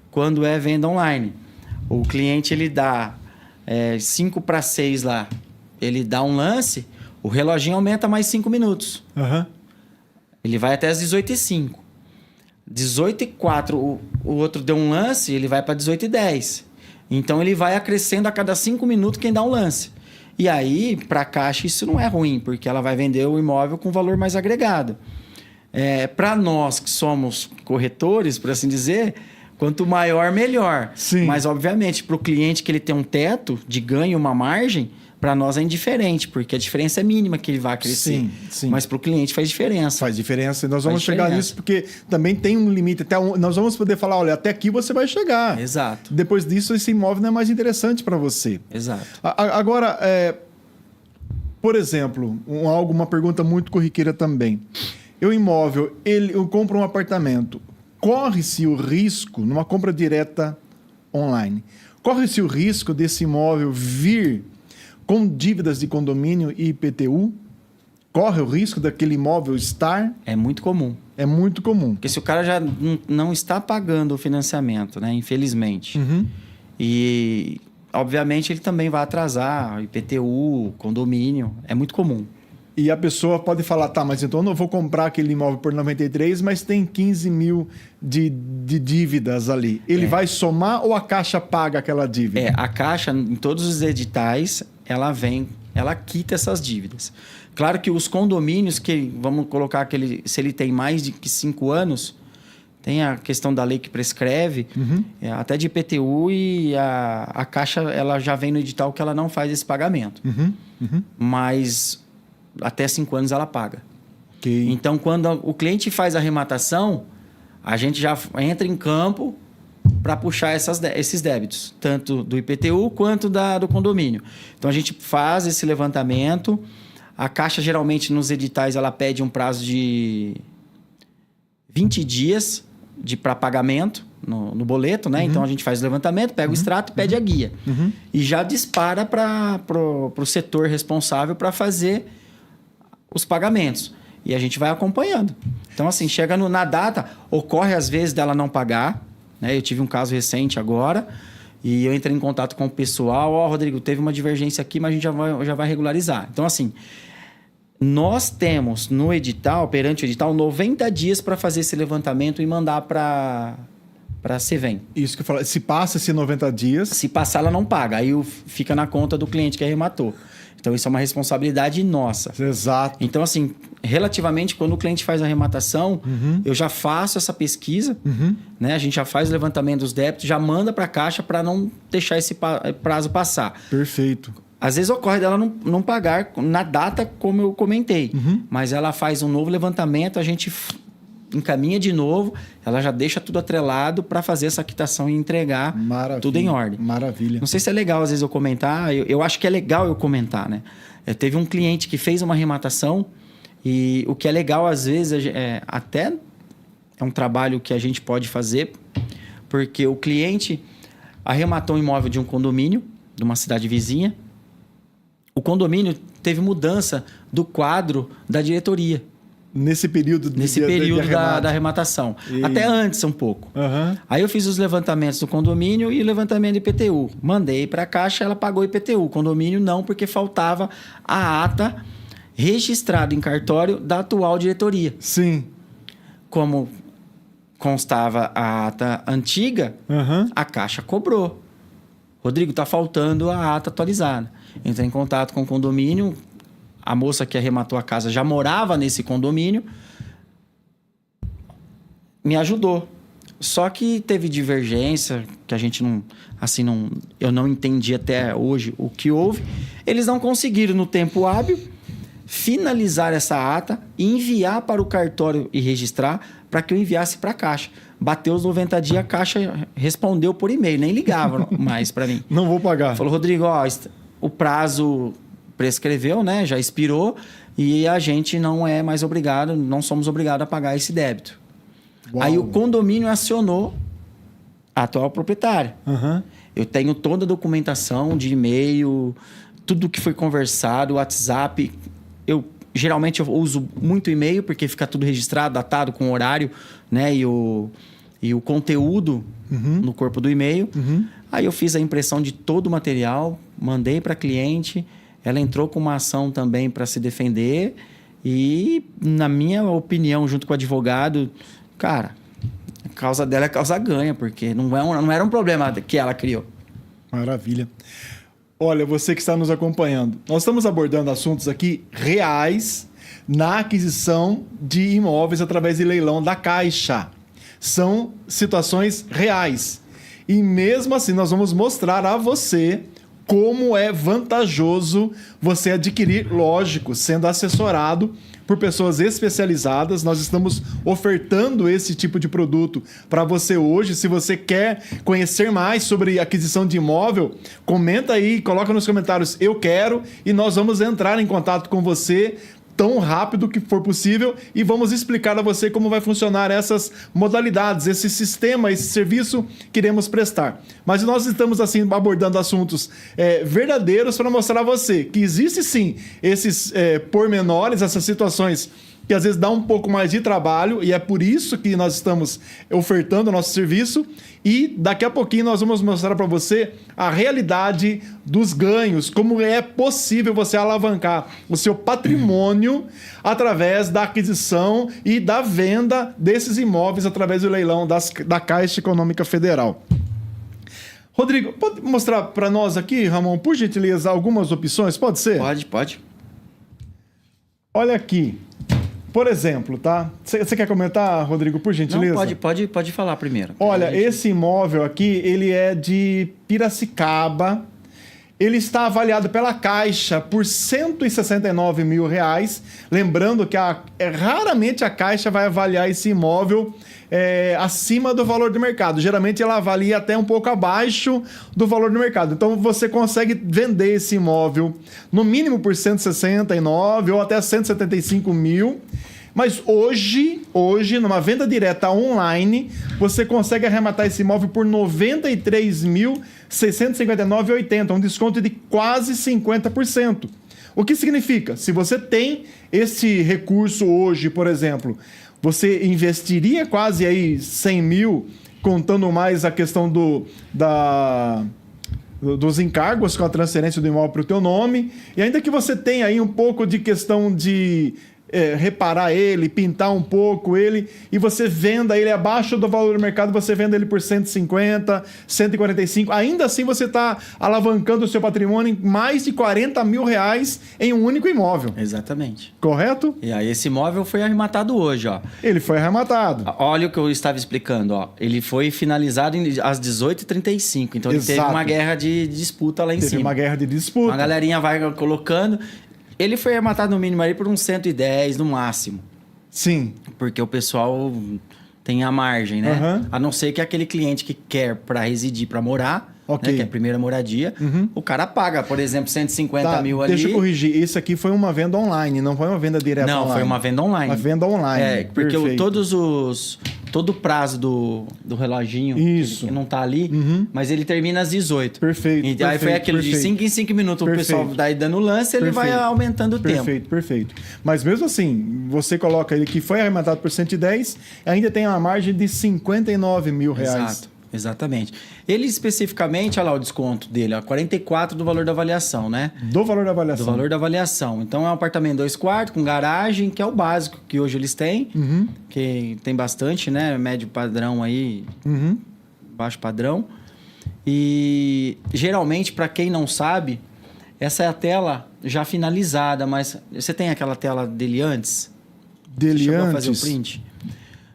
Quando é venda online, o cliente ele dá 5 para 6 lá, ele dá um lance, o reloginho aumenta mais 5 minutos. Ele vai até as 18h05. 18h04, o outro deu um lance, ele vai para 18h10. Então, ele vai acrescendo a cada 5 minutos quem dá um lance. E aí, para a Caixa, isso não é ruim, porque ela vai vender o imóvel com valor mais agregado. Para nós que somos corretores, por assim dizer, Quanto maior, melhor. Sim. Mas, obviamente, para o cliente que ele tem um teto de ganho, uma margem, para nós é indiferente, porque a diferença é mínima que ele vai crescer. Sim, sim. Mas para o cliente faz diferença. Faz diferença. E nós vamos chegar diferença. nisso, porque também tem um limite. Nós vamos poder falar, olha, até aqui você vai chegar. Exato. Depois disso, esse imóvel não é mais interessante para você. Exato. Agora, por exemplo, uma pergunta muito corriqueira também. O imóvel, eu compro um apartamento. Corre-se o risco, numa compra direta online, corre-se o risco desse imóvel vir com dívidas de condomínio e IPTU? Corre o risco daquele imóvel estar? É muito comum. É muito comum. Porque se o cara já não está pagando o financiamento, né? Infelizmente. Uhum. E, obviamente, ele também vai atrasar IPTU, condomínio. É muito comum. E a pessoa pode falar, tá, mas então eu não vou comprar aquele imóvel por 93, mas tem 15 mil de dívidas ali. Ele vai somar ou a Caixa paga aquela dívida? A Caixa, em todos os editais, ela quita essas dívidas. Claro que os condomínios, vamos colocar se ele tem mais de 5 anos, tem a questão da lei que prescreve, até de IPTU, e a Caixa ela já vem no edital que ela não faz esse pagamento. Mas até 5 anos ela paga. Okay. Então, quando o cliente faz a arrematação, a gente já entra em campo para puxar esses débitos, tanto do IPTU quanto do condomínio. Então, a gente faz esse levantamento. A Caixa, geralmente, nos editais, ela pede um prazo de 20 dias para pagamento no boleto, né? Então, a gente faz o levantamento, pega o extrato, pede a guia. E já dispara para o setor responsável para fazer os pagamentos. E a gente vai acompanhando. Então, assim, chega na data, ocorre às vezes dela não pagar, né? Eu tive um caso recente agora, e eu entrei em contato com o pessoal, Rodrigo, teve uma divergência aqui, mas a gente já vai regularizar. Então, assim, nós temos no edital, perante o edital, 90 dias para fazer esse levantamento e mandar para a CVM. Isso que eu falo, se passa esses 90 dias... Se passar, ela não paga. Aí fica na conta do cliente que arrematou. Então, isso é uma responsabilidade nossa. Exato. Então, assim, relativamente, quando o cliente faz a arrematação, eu já faço essa pesquisa, né? A gente já faz o levantamento dos débitos, já manda para a Caixa para não deixar esse prazo passar. Perfeito. Às vezes ocorre dela não pagar na data, como eu comentei. Mas ela faz um novo levantamento, a gente encaminha de novo, ela já deixa tudo atrelado para fazer essa quitação e entregar tudo em ordem. Maravilha. Não sei se é legal, às vezes, eu comentar. Eu acho que é legal eu comentar, né? Teve um cliente que fez uma arrematação e o que é legal, às vezes, até é um trabalho que a gente pode fazer, porque o cliente arrematou um imóvel de um condomínio, de uma cidade vizinha. O condomínio teve mudança do quadro da diretoria. Nesse período da arrematação. Até antes, um pouco. Aí eu fiz os levantamentos do condomínio e o levantamento do IPTU. Mandei para a Caixa, ela pagou o IPTU. O condomínio não, porque faltava a ata registrada em cartório da atual diretoria. Sim. Como constava a ata antiga, a Caixa cobrou. Rodrigo, está faltando a ata atualizada. Entrei em contato com o condomínio. A moça que arrematou a casa já morava nesse condomínio, me ajudou. Só que teve divergência, que a gente eu não entendi até hoje o que houve. Eles não conseguiram, no tempo hábil, finalizar essa ata e enviar para o cartório e registrar para que eu enviasse para a Caixa. Bateu os 90 dias, a Caixa respondeu por e-mail, nem ligava mais para mim. Não vou pagar. Falou, Rodrigo, o prazo prescreveu, né? Já expirou e a gente não somos obrigados a pagar esse débito. Uau. Aí o condomínio acionou a atual proprietária. Eu tenho toda a documentação de e-mail, tudo que foi conversado, WhatsApp. Geralmente eu uso muito e-mail porque fica tudo registrado, datado com horário, né? E o conteúdo no corpo do e-mail. Aí eu fiz a impressão de todo o material, mandei para a cliente. Ela entrou com uma ação também para se defender e, na minha opinião, junto com o advogado, cara, a causa dela é causa ganha, porque não era um problema que ela criou. Maravilha. Olha, você que está nos acompanhando, nós estamos abordando assuntos aqui reais na aquisição de imóveis através de leilão da Caixa. São situações reais. E mesmo assim, nós vamos mostrar a você como é vantajoso você adquirir, lógico, sendo assessorado por pessoas especializadas. Nós estamos ofertando esse tipo de produto para você hoje. Se você quer conhecer mais sobre aquisição de imóvel, comenta aí, coloca nos comentários "eu quero", e nós vamos entrar em contato com você tão rápido que for possível e vamos explicar a você como vai funcionar essas modalidades, esse sistema, esse serviço que iremos prestar. Mas nós estamos assim abordando assuntos verdadeiros para mostrar a você que existe sim esses pormenores, essas situações que às vezes dá um pouco mais de trabalho, e é por isso que nós estamos ofertando o nosso serviço. E daqui a pouquinho nós vamos mostrar para você a realidade dos ganhos, como é possível você alavancar o seu patrimônio através da aquisição e da venda desses imóveis através do leilão da Caixa Econômica Federal. Rodrigo, pode mostrar para nós aqui, Ramon, por gentileza, algumas opções? Pode ser? Pode. Olha aqui. Por exemplo, tá? Você quer comentar, Rodrigo, por gentileza? Não, pode falar primeiro. Olha, esse imóvel aqui, ele é de Piracicaba. Ele está avaliado pela Caixa por R$169 mil. Lembrando que raramente a Caixa vai avaliar esse imóvel acima do valor do mercado. Geralmente ela avalia até um pouco abaixo do valor do mercado. Então você consegue vender esse imóvel no mínimo por 169 ou até 175 mil. Mas hoje, numa venda direta online, você consegue arrematar esse imóvel por R$ 93.659,80, um desconto de quase 50%. O que significa? Se você tem esse recurso hoje, por exemplo, você investiria quase aí 100 mil, contando mais a questão dos encargos com a transferência do imóvel para o teu nome, e ainda que você tenha aí um pouco de questão de reparar ele, pintar um pouco ele, e você venda ele abaixo do valor do mercado, você venda ele por 150, 145, ainda assim você está alavancando o seu patrimônio em mais de R$40 mil em um único imóvel. Exatamente. Correto? E aí esse imóvel foi arrematado hoje, ó. Ele foi arrematado. Olha o que eu estava explicando, ó. Ele foi finalizado às 18h35, então ele teve uma guerra de disputa lá em cima. Teve uma guerra de disputa. A galerinha vai colocando. Ele foi arrematado no mínimo ali por uns 110 no máximo. Sim. Porque o pessoal tem a margem, né? Uhum. A não ser que aquele cliente que quer para residir, para morar, okay, né, que é a primeira moradia, o cara paga, por exemplo, 150 mil ali. Deixa eu corrigir. Isso aqui foi uma venda online, não foi uma venda direta online. Não, foi uma venda online. Uma venda online. Porque todo o prazo do reloginho, isso, que não tá ali, mas ele termina às 18. Perfeito. E aí foi aquilo de 5 em 5 minutos, o pessoal daí dando lance, ele vai aumentando o tempo. Perfeito. Mas mesmo assim, você coloca ele que foi arrematado por 110, ainda tem uma margem de R$59 mil. Exatamente. Ele especificamente, olha lá o desconto dele, ó, 44 do valor da avaliação, né? Do valor da avaliação. Do valor da avaliação. Então é um apartamento 2 quartos, com garagem, que é o básico que hoje eles têm, que tem bastante, né? Médio padrão aí, baixo padrão. E geralmente, para quem não sabe, essa é a tela já finalizada, mas você tem aquela tela dele antes? Dele você chegou antes? a fazer o print?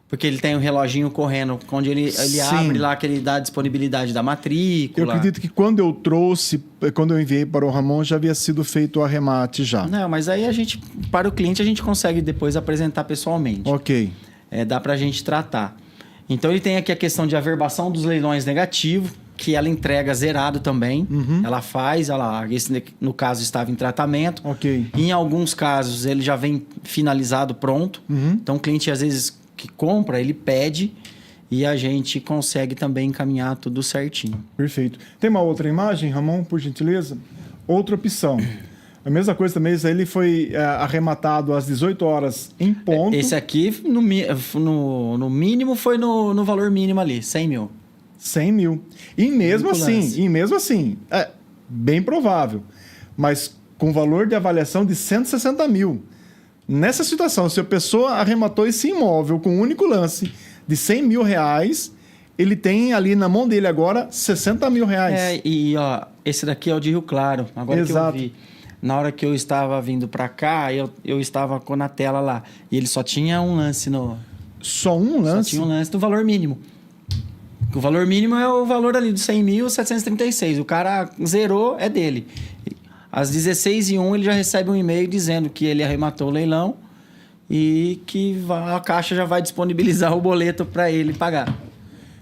Porque ele tem um reloginho correndo, onde ele abre lá, que ele dá a disponibilidade da matrícula. Eu acredito que quando eu enviei para o Ramon, já havia sido feito o arremate já. Não, mas aí para o cliente, a gente consegue depois apresentar pessoalmente. Ok. Dá para a gente tratar. Então, ele tem aqui a questão de averbação dos leilões negativo, que ela entrega zerado também. Ela faz, esse no caso estava em tratamento. Ok. Em alguns casos, ele já vem finalizado, pronto. Então, o cliente, às vezes, que compra, ele pede e a gente consegue também encaminhar tudo certinho. Perfeito. Tem uma outra imagem, Ramon, por gentileza? Outra opção. A mesma coisa também, ele foi arrematado às 18 horas em ponto. Esse aqui, no mínimo, foi no valor mínimo ali, 100 mil. 100 mil. E mesmo assim, é bem provável, mas com valor de avaliação de 160 mil. Nessa situação, se a pessoa arrematou esse imóvel com um único lance de 100 mil reais, ele tem ali na mão dele agora 60 mil reais. E ó, esse daqui é o de Rio Claro. Agora exato, que eu vi. Na hora que eu estava vindo para cá, eu estava na tela lá. E ele só tinha um lance Só um lance? Só tinha um lance do valor mínimo. O valor mínimo é o valor ali dos 100.736. O cara zerou, é dele. Às 16h01 ele já recebe um e-mail dizendo que ele arrematou o leilão e que a Caixa já vai disponibilizar o boleto para ele pagar.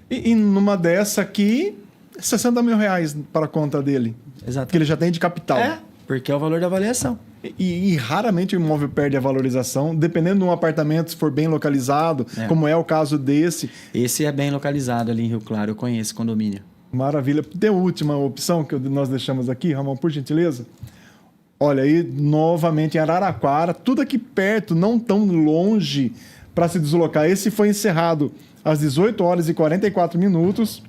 E numa dessa aqui, 60 mil reais para a conta dele. Exato. Que ele já tem de capital. É, porque é o valor da avaliação. E raramente o imóvel perde a valorização, dependendo de um apartamento, se for bem localizado, como é o caso desse. Esse é bem localizado ali em Rio Claro, eu conheço esse condomínio. Maravilha. Tem a última opção que nós deixamos aqui, Ramon, por gentileza? Olha aí, novamente em Araraquara, tudo aqui perto, não tão longe para se deslocar. Esse foi encerrado às 18h44.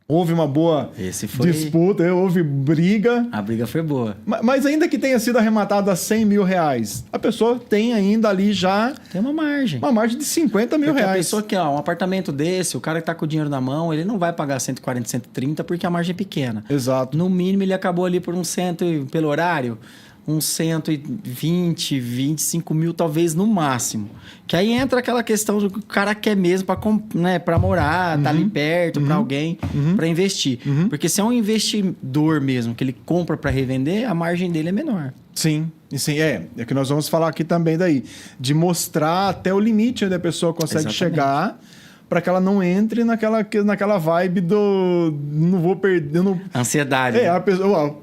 Houve uma boa disputa, houve briga. A briga foi boa. Mas ainda que tenha sido arrematado a 100 mil reais, a pessoa tem ainda ali já... Tem uma margem. Uma margem de 50 mil reais. A pessoa que, um apartamento desse, o cara que tá com o dinheiro na mão, ele não vai pagar 140, 130 porque a margem é pequena. Exato. No mínimo, ele acabou ali por pelo horário, uns 120, 25 mil, talvez no máximo. Que aí entra aquela questão do que o cara quer mesmo para morar, tá ali perto, para alguém, para investir. Porque se é um investidor mesmo, que ele compra para revender, a margem dele é menor. Sim, é que nós vamos falar aqui também daí, de mostrar até o limite onde a pessoa consegue chegar, para que ela não entre naquela vibe do não vou perder... Não... Ansiedade. A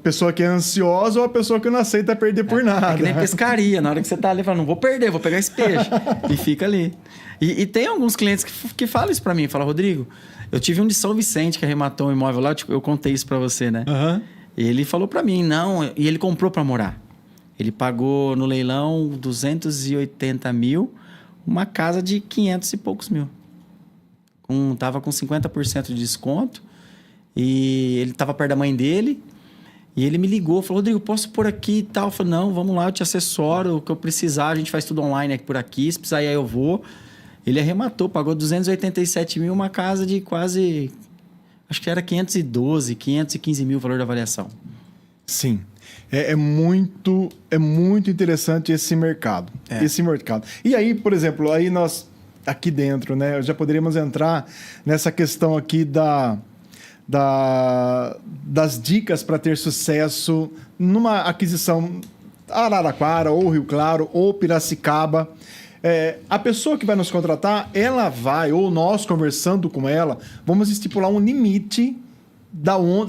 pessoa que é ansiosa ou a pessoa que não aceita perder por nada. É que nem pescaria. Na hora que você tá ali, fala, não vou perder, vou pegar esse peixe. E fica ali. E tem alguns clientes que falam isso para mim. Fala, Rodrigo, eu tive um de São Vicente que arrematou um imóvel lá. Eu contei isso para você, né? Ele falou para mim, e ele comprou para morar. Ele pagou no leilão 280 mil, uma casa de 500 e poucos mil. Tava com 50% de desconto e ele tava perto da mãe dele e ele me ligou, falou, Rodrigo, posso pôr aqui e tal? Eu falei, não, vamos lá, eu te assessoro, o que eu precisar, a gente faz tudo online aqui por aqui, se precisar aí eu vou. Ele arrematou, pagou 287 mil, uma casa de quase, acho que era 515 mil o valor da avaliação. Sim. É muito interessante esse mercado. Esse mercado. E aí, por exemplo, aí nós... aqui dentro, né? Já poderíamos entrar nessa questão aqui das dicas para ter sucesso numa aquisição Araraquara, ou Rio Claro, ou Piracicaba. A pessoa que vai nos contratar, ela vai, ou nós conversando com ela, vamos estipular um limite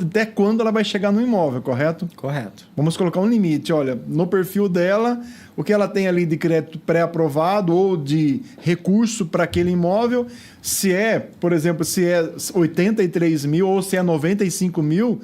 até quando ela vai chegar no imóvel, correto? Correto. Vamos colocar um limite. Olha, no perfil dela, o que ela tem ali de crédito pré-aprovado ou de recurso para aquele imóvel, por exemplo, se é 83 mil ou se é 95 mil,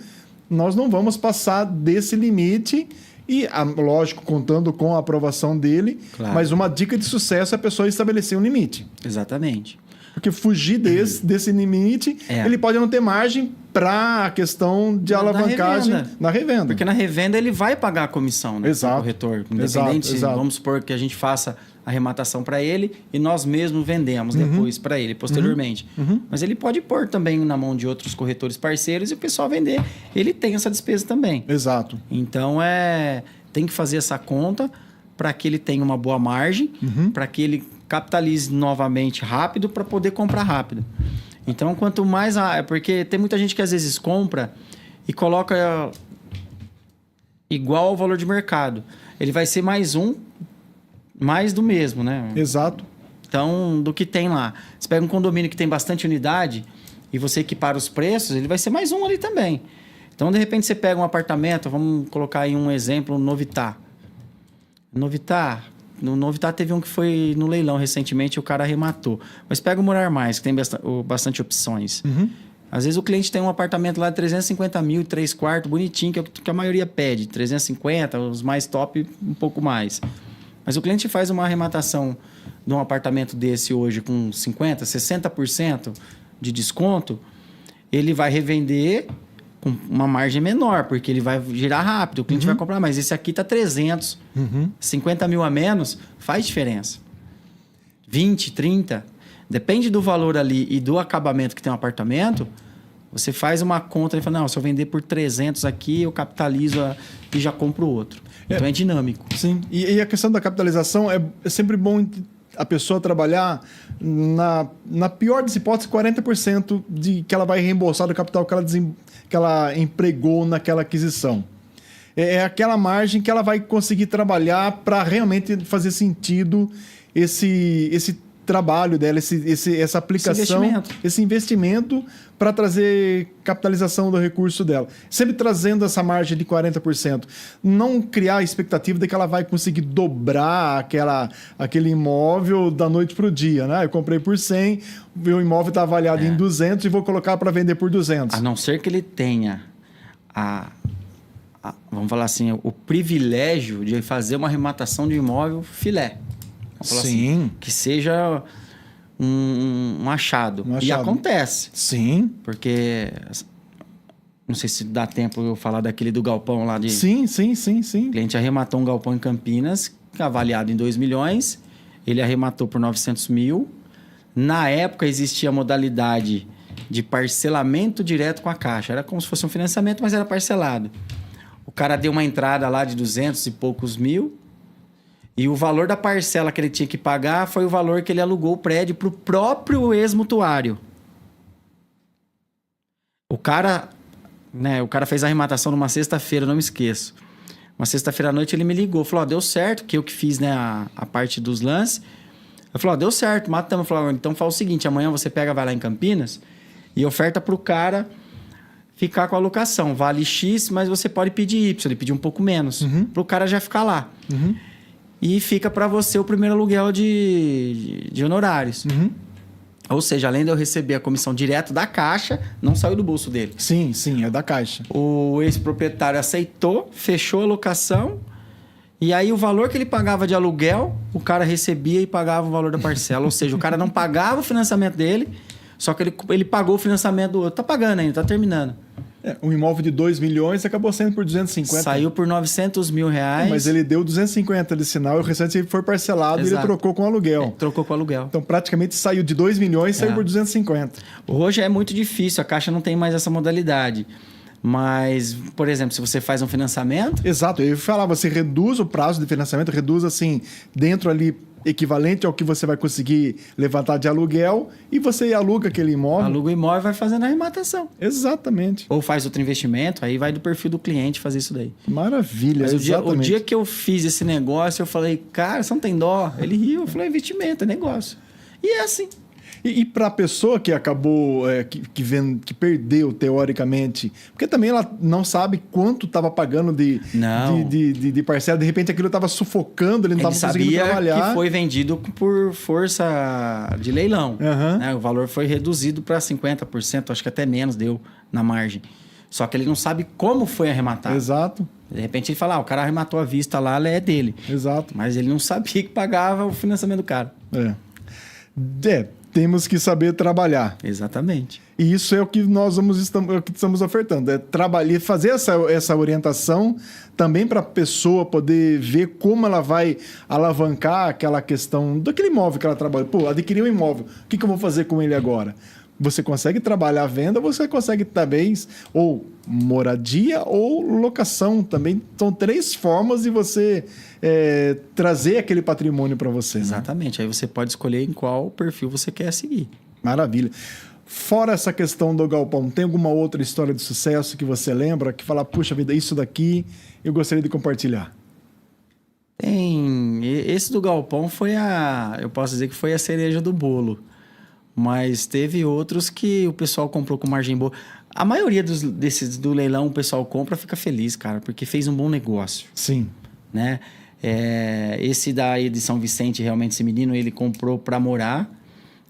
nós não vamos passar desse limite e, lógico, contando com a aprovação dele, mas uma dica de sucesso é a pessoa estabelecer um limite. Exatamente. Porque fugir desse limite, ele pode não ter margem para a questão de alavancagem na revenda. Porque na revenda ele vai pagar a comissão, né? Exato. O corretor. Independente, vamos supor que a gente faça a arrematação para ele e nós mesmos vendemos depois para ele, posteriormente. Mas ele pode pôr também na mão de outros corretores parceiros e o pessoal vender. Ele tem essa despesa também. Exato. Então, tem que fazer essa conta para que ele tenha uma boa margem, para que ele capitalize novamente rápido para poder comprar rápido. Então, quanto mais... Porque tem muita gente que às vezes compra e coloca igual ao valor de mercado. Ele vai ser mais do mesmo, né? Exato. Então, do que tem lá. Você pega um condomínio que tem bastante unidade e você equipara os preços, ele vai ser mais um ali também. Então, de repente, você pega um apartamento, vamos colocar aí um exemplo, no Novitá. No Novitá teve um que foi no leilão recentemente, o cara arrematou. Mas pega o Morar Mais, que tem bastante opções. Às vezes o cliente tem um apartamento lá de 350 mil, 3 quartos, bonitinho, que é o que a maioria pede. 350, os mais top, um pouco mais. Mas o cliente faz uma arrematação de um apartamento desse hoje com 50%, 60% de desconto, ele vai revender com uma margem menor, porque ele vai girar rápido, o cliente vai comprar mais. Esse aqui tá 300, 50 mil a menos, faz diferença. 20, 30, depende do valor ali e do acabamento que tem um apartamento, você faz uma conta e fala, não, se eu vender por 300 aqui, eu capitalizo e já compro outro. Então é dinâmico. Sim, e a questão da capitalização é sempre bom a pessoa trabalhar, na pior das hipóteses, 40% de que ela vai reembolsar do capital que ela empregou naquela aquisição. É aquela margem que ela vai conseguir trabalhar para realmente fazer sentido esse trabalho dela, essa aplicação, esse investimento para trazer capitalização do recurso dela. Sempre trazendo essa margem de 40%. Não criar a expectativa de que ela vai conseguir dobrar aquele imóvel da noite para o dia, né? Eu comprei por 100, o imóvel está avaliado em 200 e vou colocar para vender por 200. A não ser que ele tenha vamos falar assim, o privilégio de fazer uma arrematação de imóvel filé. Sim. Assim, que seja um achado. E acontece. Sim. Porque... Não sei se dá tempo eu falar daquele do galpão lá de... Sim. O cliente arrematou um galpão em Campinas, avaliado em 2 milhões. Ele arrematou por 900 mil. Na época existia a modalidade de parcelamento direto com a Caixa. Era como se fosse um financiamento, mas era parcelado. O cara deu uma entrada lá de 200 e poucos mil. E o valor da parcela que ele tinha que pagar foi o valor que ele alugou o prédio para o próprio ex-mutuário. O cara fez a arrematação numa sexta-feira, não me esqueço. Uma sexta-feira à noite ele me ligou, falou, deu certo, que eu que fiz, né, a parte dos lances. Eu falei, deu certo, matamos. Eu falei, então fala o seguinte, amanhã você vai lá em Campinas e oferta para o cara ficar com a locação. Vale X, mas você pode pedir Y, ele pediu um pouco menos, para o cara já ficar lá. E fica para você o primeiro aluguel de honorários. Ou seja, além de eu receber a comissão direto da Caixa, não saiu do bolso dele. Sim, é da Caixa. O ex-proprietário aceitou, fechou a locação, e aí o valor que ele pagava de aluguel, o cara recebia e pagava o valor da parcela. Ou seja, o cara não pagava o financiamento dele, só que ele pagou o financiamento do outro. Tá pagando ainda, tá terminando. Um imóvel de 2 milhões acabou saindo por 250. Saiu por 900 mil reais. Mas ele deu 250 de sinal e o restante foi parcelado. Exato. E ele trocou com aluguel. Trocou com aluguel. Então, praticamente saiu de 2 milhões e saiu por 250. Hoje é muito difícil, a Caixa não tem mais essa modalidade. Mas, por exemplo, se você faz um financiamento... Exato, eu ia falar, você reduz o prazo de financiamento, reduz assim, dentro ali, equivalente ao que você vai conseguir levantar de aluguel e você aluga aquele imóvel. Aluga o imóvel e vai fazendo a arrematação. Exatamente. Ou faz outro investimento, aí vai do perfil do cliente fazer isso daí. Maravilha, mas exatamente. O dia que eu fiz esse negócio, eu falei, cara, você não tem dó? Ele riu, eu falei, investimento, é negócio. E é assim. E para a pessoa que acabou, que perdeu teoricamente, porque também ela não sabe quanto estava pagando de parcela, de repente aquilo estava sufocando, ele não estava conseguindo trabalhar. Sabia que foi vendido por força de leilão. Né? O valor foi reduzido para 50%, acho que até menos deu na margem. Só que ele não sabe como foi arrematado. Exato. De repente ele fala, o cara arrematou à vista lá, ela é dele. Exato. Mas ele não sabia que pagava o financiamento do cara. Temos que saber trabalhar. Exatamente. E isso é o que nós estamos ofertando. É trabalhar, fazer essa orientação também para a pessoa poder ver como ela vai alavancar aquela questão daquele imóvel que ela trabalha. Pô, adquiriu um imóvel, o que eu vou fazer com ele agora? Você consegue trabalhar a venda, você consegue também, ou moradia ou locação também. São 3 formas de você trazer aquele patrimônio para você. Exatamente. Né? Aí você pode escolher em qual perfil você quer seguir. Maravilha. Fora essa questão do galpão, tem alguma outra história de sucesso que você lembra? Que fala, puxa vida, isso daqui eu gostaria de compartilhar. Tem. Esse do galpão eu posso dizer que foi a cereja do bolo. Mas teve outros que o pessoal comprou com margem boa. A maioria desses do leilão o pessoal compra, fica feliz, cara, porque fez um bom negócio. Sim. Né? Esse da Edição Vicente, realmente, esse menino, ele comprou para morar.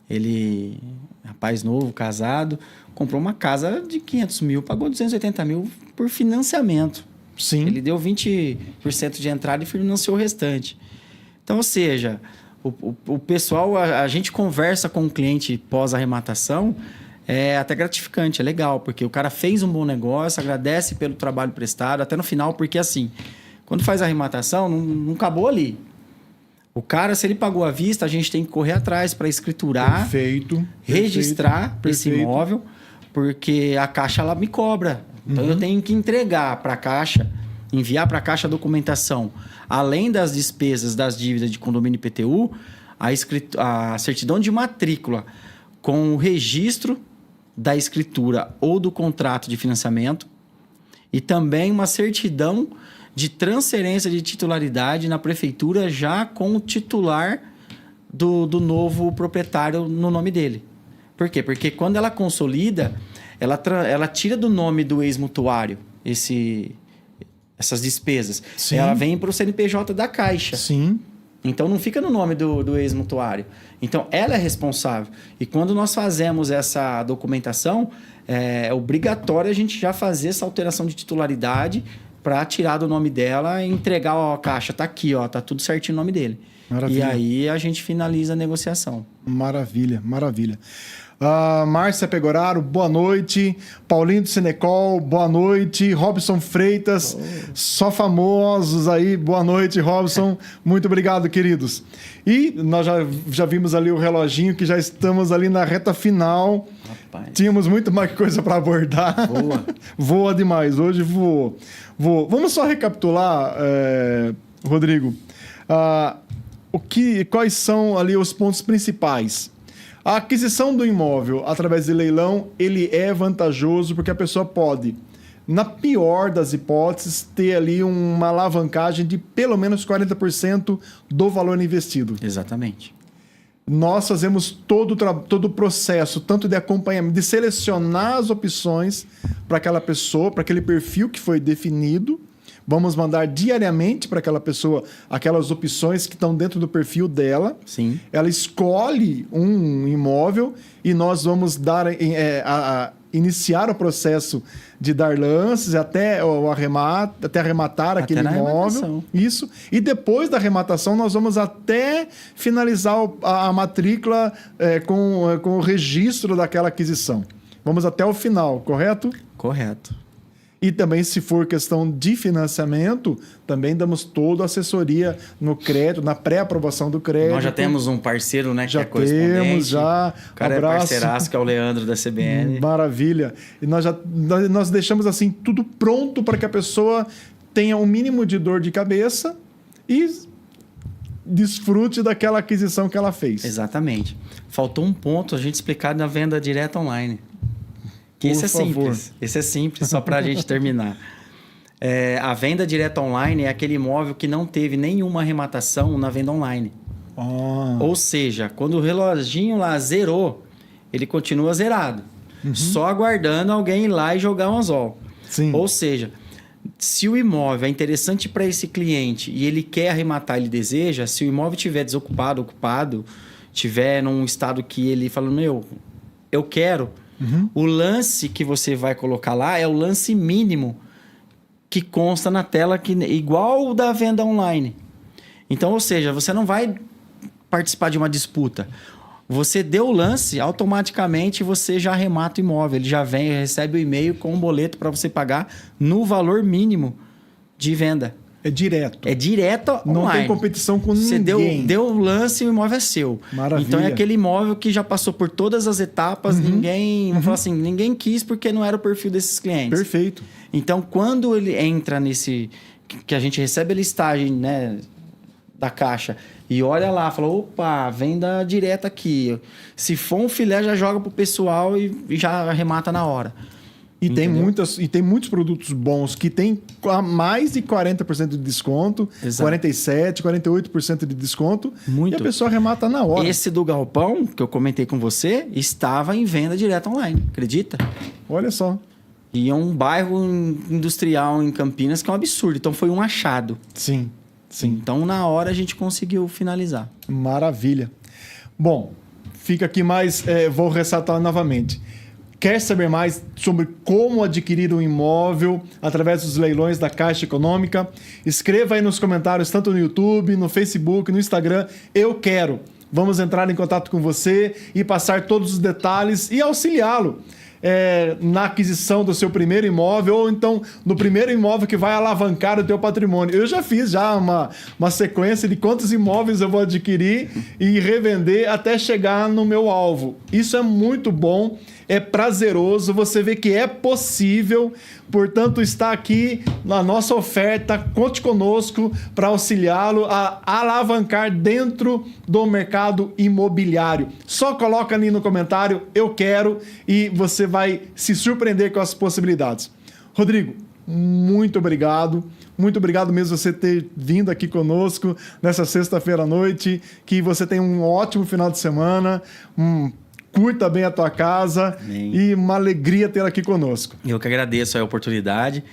Ele, rapaz novo, casado, comprou uma casa de 500 mil, pagou 280 mil por financiamento. Sim. Ele deu 20% de entrada e financiou o restante. Então, ou seja... O pessoal, a gente conversa com o cliente pós-arrematação, é até gratificante, é legal, porque o cara fez um bom negócio, agradece pelo trabalho prestado, até no final, porque assim, quando faz a arrematação, não acabou ali. O cara, se ele pagou à vista, a gente tem que correr atrás para escriturar, registrar esse imóvel, porque a Caixa ela me cobra. Então eu tenho que entregar para a Caixa, enviar para a Caixa a documentação, além das despesas das dívidas de condomínio IPTU, a certidão de matrícula com o registro da escritura ou do contrato de financiamento e também uma certidão de transferência de titularidade na prefeitura já com o titular do novo proprietário no nome dele. Por quê? Porque quando ela consolida, ela tira do nome do ex-mutuário essas despesas. Sim. Ela vem para o CNPJ da Caixa. Sim. Então, não fica no nome do ex-mutuário. Então, ela é responsável. E quando nós fazemos essa documentação, é obrigatório a gente já fazer essa alteração de titularidade para tirar do nome dela e entregar, ó, a Caixa, tá aqui, ó, tá tudo certinho o nome dele. Maravilha. E aí, a gente finaliza a negociação. Maravilha, maravilha. Márcia Pegoraro, boa noite. Paulinho do Senecol, boa noite. Robson Freitas, só famosos aí. Boa noite, Robson. Muito obrigado, queridos. E nós já vimos ali o reloginho, que já estamos ali na reta final. Rapaz. Tínhamos muito mais coisa para abordar. Voa. Voa demais, hoje voou. Vamos só recapitular, Rodrigo, quais são ali os pontos principais. A aquisição do imóvel através de leilão, ele é vantajoso porque a pessoa pode, na pior das hipóteses, ter ali uma alavancagem de pelo menos 40% do valor investido. Exatamente. Nós fazemos todo o processo, tanto de acompanhamento, de selecionar as opções para aquela pessoa, para aquele perfil que foi definido. Vamos mandar diariamente para aquela pessoa aquelas opções que estão dentro do perfil dela. Sim. Ela escolhe um imóvel e nós vamos iniciar o processo de dar lances até arrematar aquele imóvel. Isso. E depois da arrematação, nós vamos até finalizar a matrícula com o registro daquela aquisição. Vamos até o final, correto? Correto. E também, se for questão de financiamento, também damos toda a assessoria no crédito, na pré-aprovação do crédito. Nós já temos um parceiro, né, que já é correspondente. Temos, já. O cara é parceiraço, que é o Leandro da CBN. Maravilha. E nós deixamos assim tudo pronto para que a pessoa tenha um mínimo de dor de cabeça e desfrute daquela aquisição que ela fez. Exatamente. Faltou um ponto a gente explicar na venda direta online. Que esse é simples. Esse é simples, só para a gente terminar. A venda direta online é aquele imóvel que não teve nenhuma arrematação na venda online. Ou seja, quando o reloginho lá zerou, ele continua zerado. Só aguardando alguém ir lá e jogar um anzol. Sim. Ou seja, se o imóvel é interessante para esse cliente e ele quer arrematar, ele deseja, se o imóvel estiver desocupado, ocupado, estiver num estado que ele fala, eu quero... O lance que você vai colocar lá é o lance mínimo que consta na tela, igual o da venda online. Então, ou seja, você não vai participar de uma disputa. Você deu o lance, automaticamente você já arremata o imóvel. Ele já recebe o e-mail com um boleto para você pagar no valor mínimo de venda. É direto. É direto online. Não tem competição com ninguém. Você deu o lance e o imóvel é seu. Maravilha. Então é aquele imóvel que já passou por todas as etapas, vamos falar assim, ninguém quis porque não era o perfil desses clientes. Perfeito. Então, quando ele entra nesse... que a gente recebe a listagem, né, da Caixa e olha lá, fala, opa, venda direta aqui. Se for um filé, já joga pro pessoal e já arremata na hora. E tem muitos produtos bons que tem mais de 40% de desconto, Exato. 47%, 48% de desconto. Muito. E a pessoa remata na hora. Esse do galpão, que eu comentei com você, estava em venda direta online, acredita? Olha só. E é um bairro industrial em Campinas que é um absurdo. Então foi um achado. Sim, sim. Então na hora a gente conseguiu finalizar. Maravilha. Bom, fica aqui mais... vou ressaltar novamente. Quer saber mais sobre como adquirir um imóvel através dos leilões da Caixa Econômica? Escreva aí nos comentários, tanto no YouTube, no Facebook, no Instagram. Eu quero. Vamos entrar em contato com você e passar todos os detalhes e auxiliá-lo na aquisição do seu primeiro imóvel ou então no primeiro imóvel que vai alavancar o teu patrimônio. Eu já fiz uma sequência de quantos imóveis eu vou adquirir e revender até chegar no meu alvo. Isso é muito bom. é prazeroso, você vê que é possível. Portanto, está aqui na nossa oferta. Conte conosco para auxiliá-lo a alavancar dentro do mercado imobiliário. Só coloca ali no comentário, eu quero, e você vai se surpreender com as possibilidades. Rodrigo, muito obrigado. Muito obrigado mesmo você ter vindo aqui conosco nessa sexta-feira à noite. Que você tenha um ótimo final de semana. Curta bem a tua casa. Amém. E uma alegria tê-la aqui conosco. Eu que agradeço a oportunidade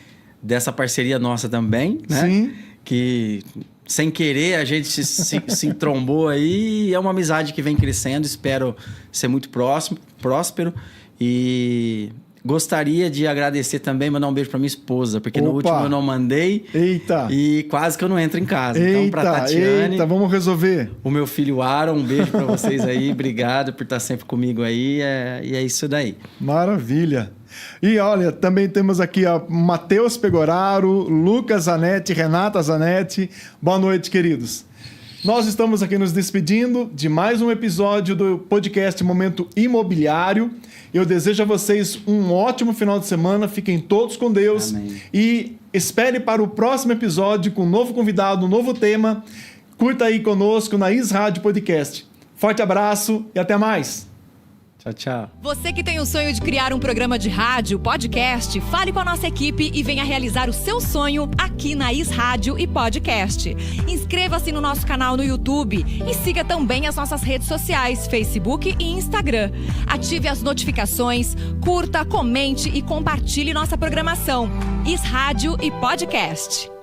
dessa parceria nossa também, né? Sim. Que sem querer a gente se entrombou aí. É uma amizade que vem crescendo. Espero ser muito próspero. E gostaria de agradecer também, mandar um beijo pra minha esposa, porque no último eu não mandei. Eita! E quase que eu não entro em casa. Então, pra Tatiane... vamos resolver. O meu filho Aaron, um beijo pra vocês aí. Obrigado por estar sempre comigo aí. E é isso daí. Maravilha! E olha, também temos aqui a Matheus Pegoraro, Lucas Zanetti, Renata Zanetti. Boa noite, queridos. Nós estamos aqui nos despedindo de mais um episódio do podcast Momento Imobiliário. Eu desejo a vocês um ótimo final de semana. Fiquem todos com Deus. Amém. E espere para o próximo episódio com um novo convidado, um novo tema. Curta aí conosco na Is Rádio Podcast. Forte abraço e até mais. Tchau, tchau. Você que tem o sonho de criar um programa de rádio, podcast, fale com a nossa equipe e venha realizar o seu sonho aqui na Is Rádio e Podcast. Inscreva-se no nosso canal no YouTube e siga também as nossas redes sociais, Facebook e Instagram. Ative as notificações, curta, comente e compartilhe nossa programação. Is Rádio e Podcast.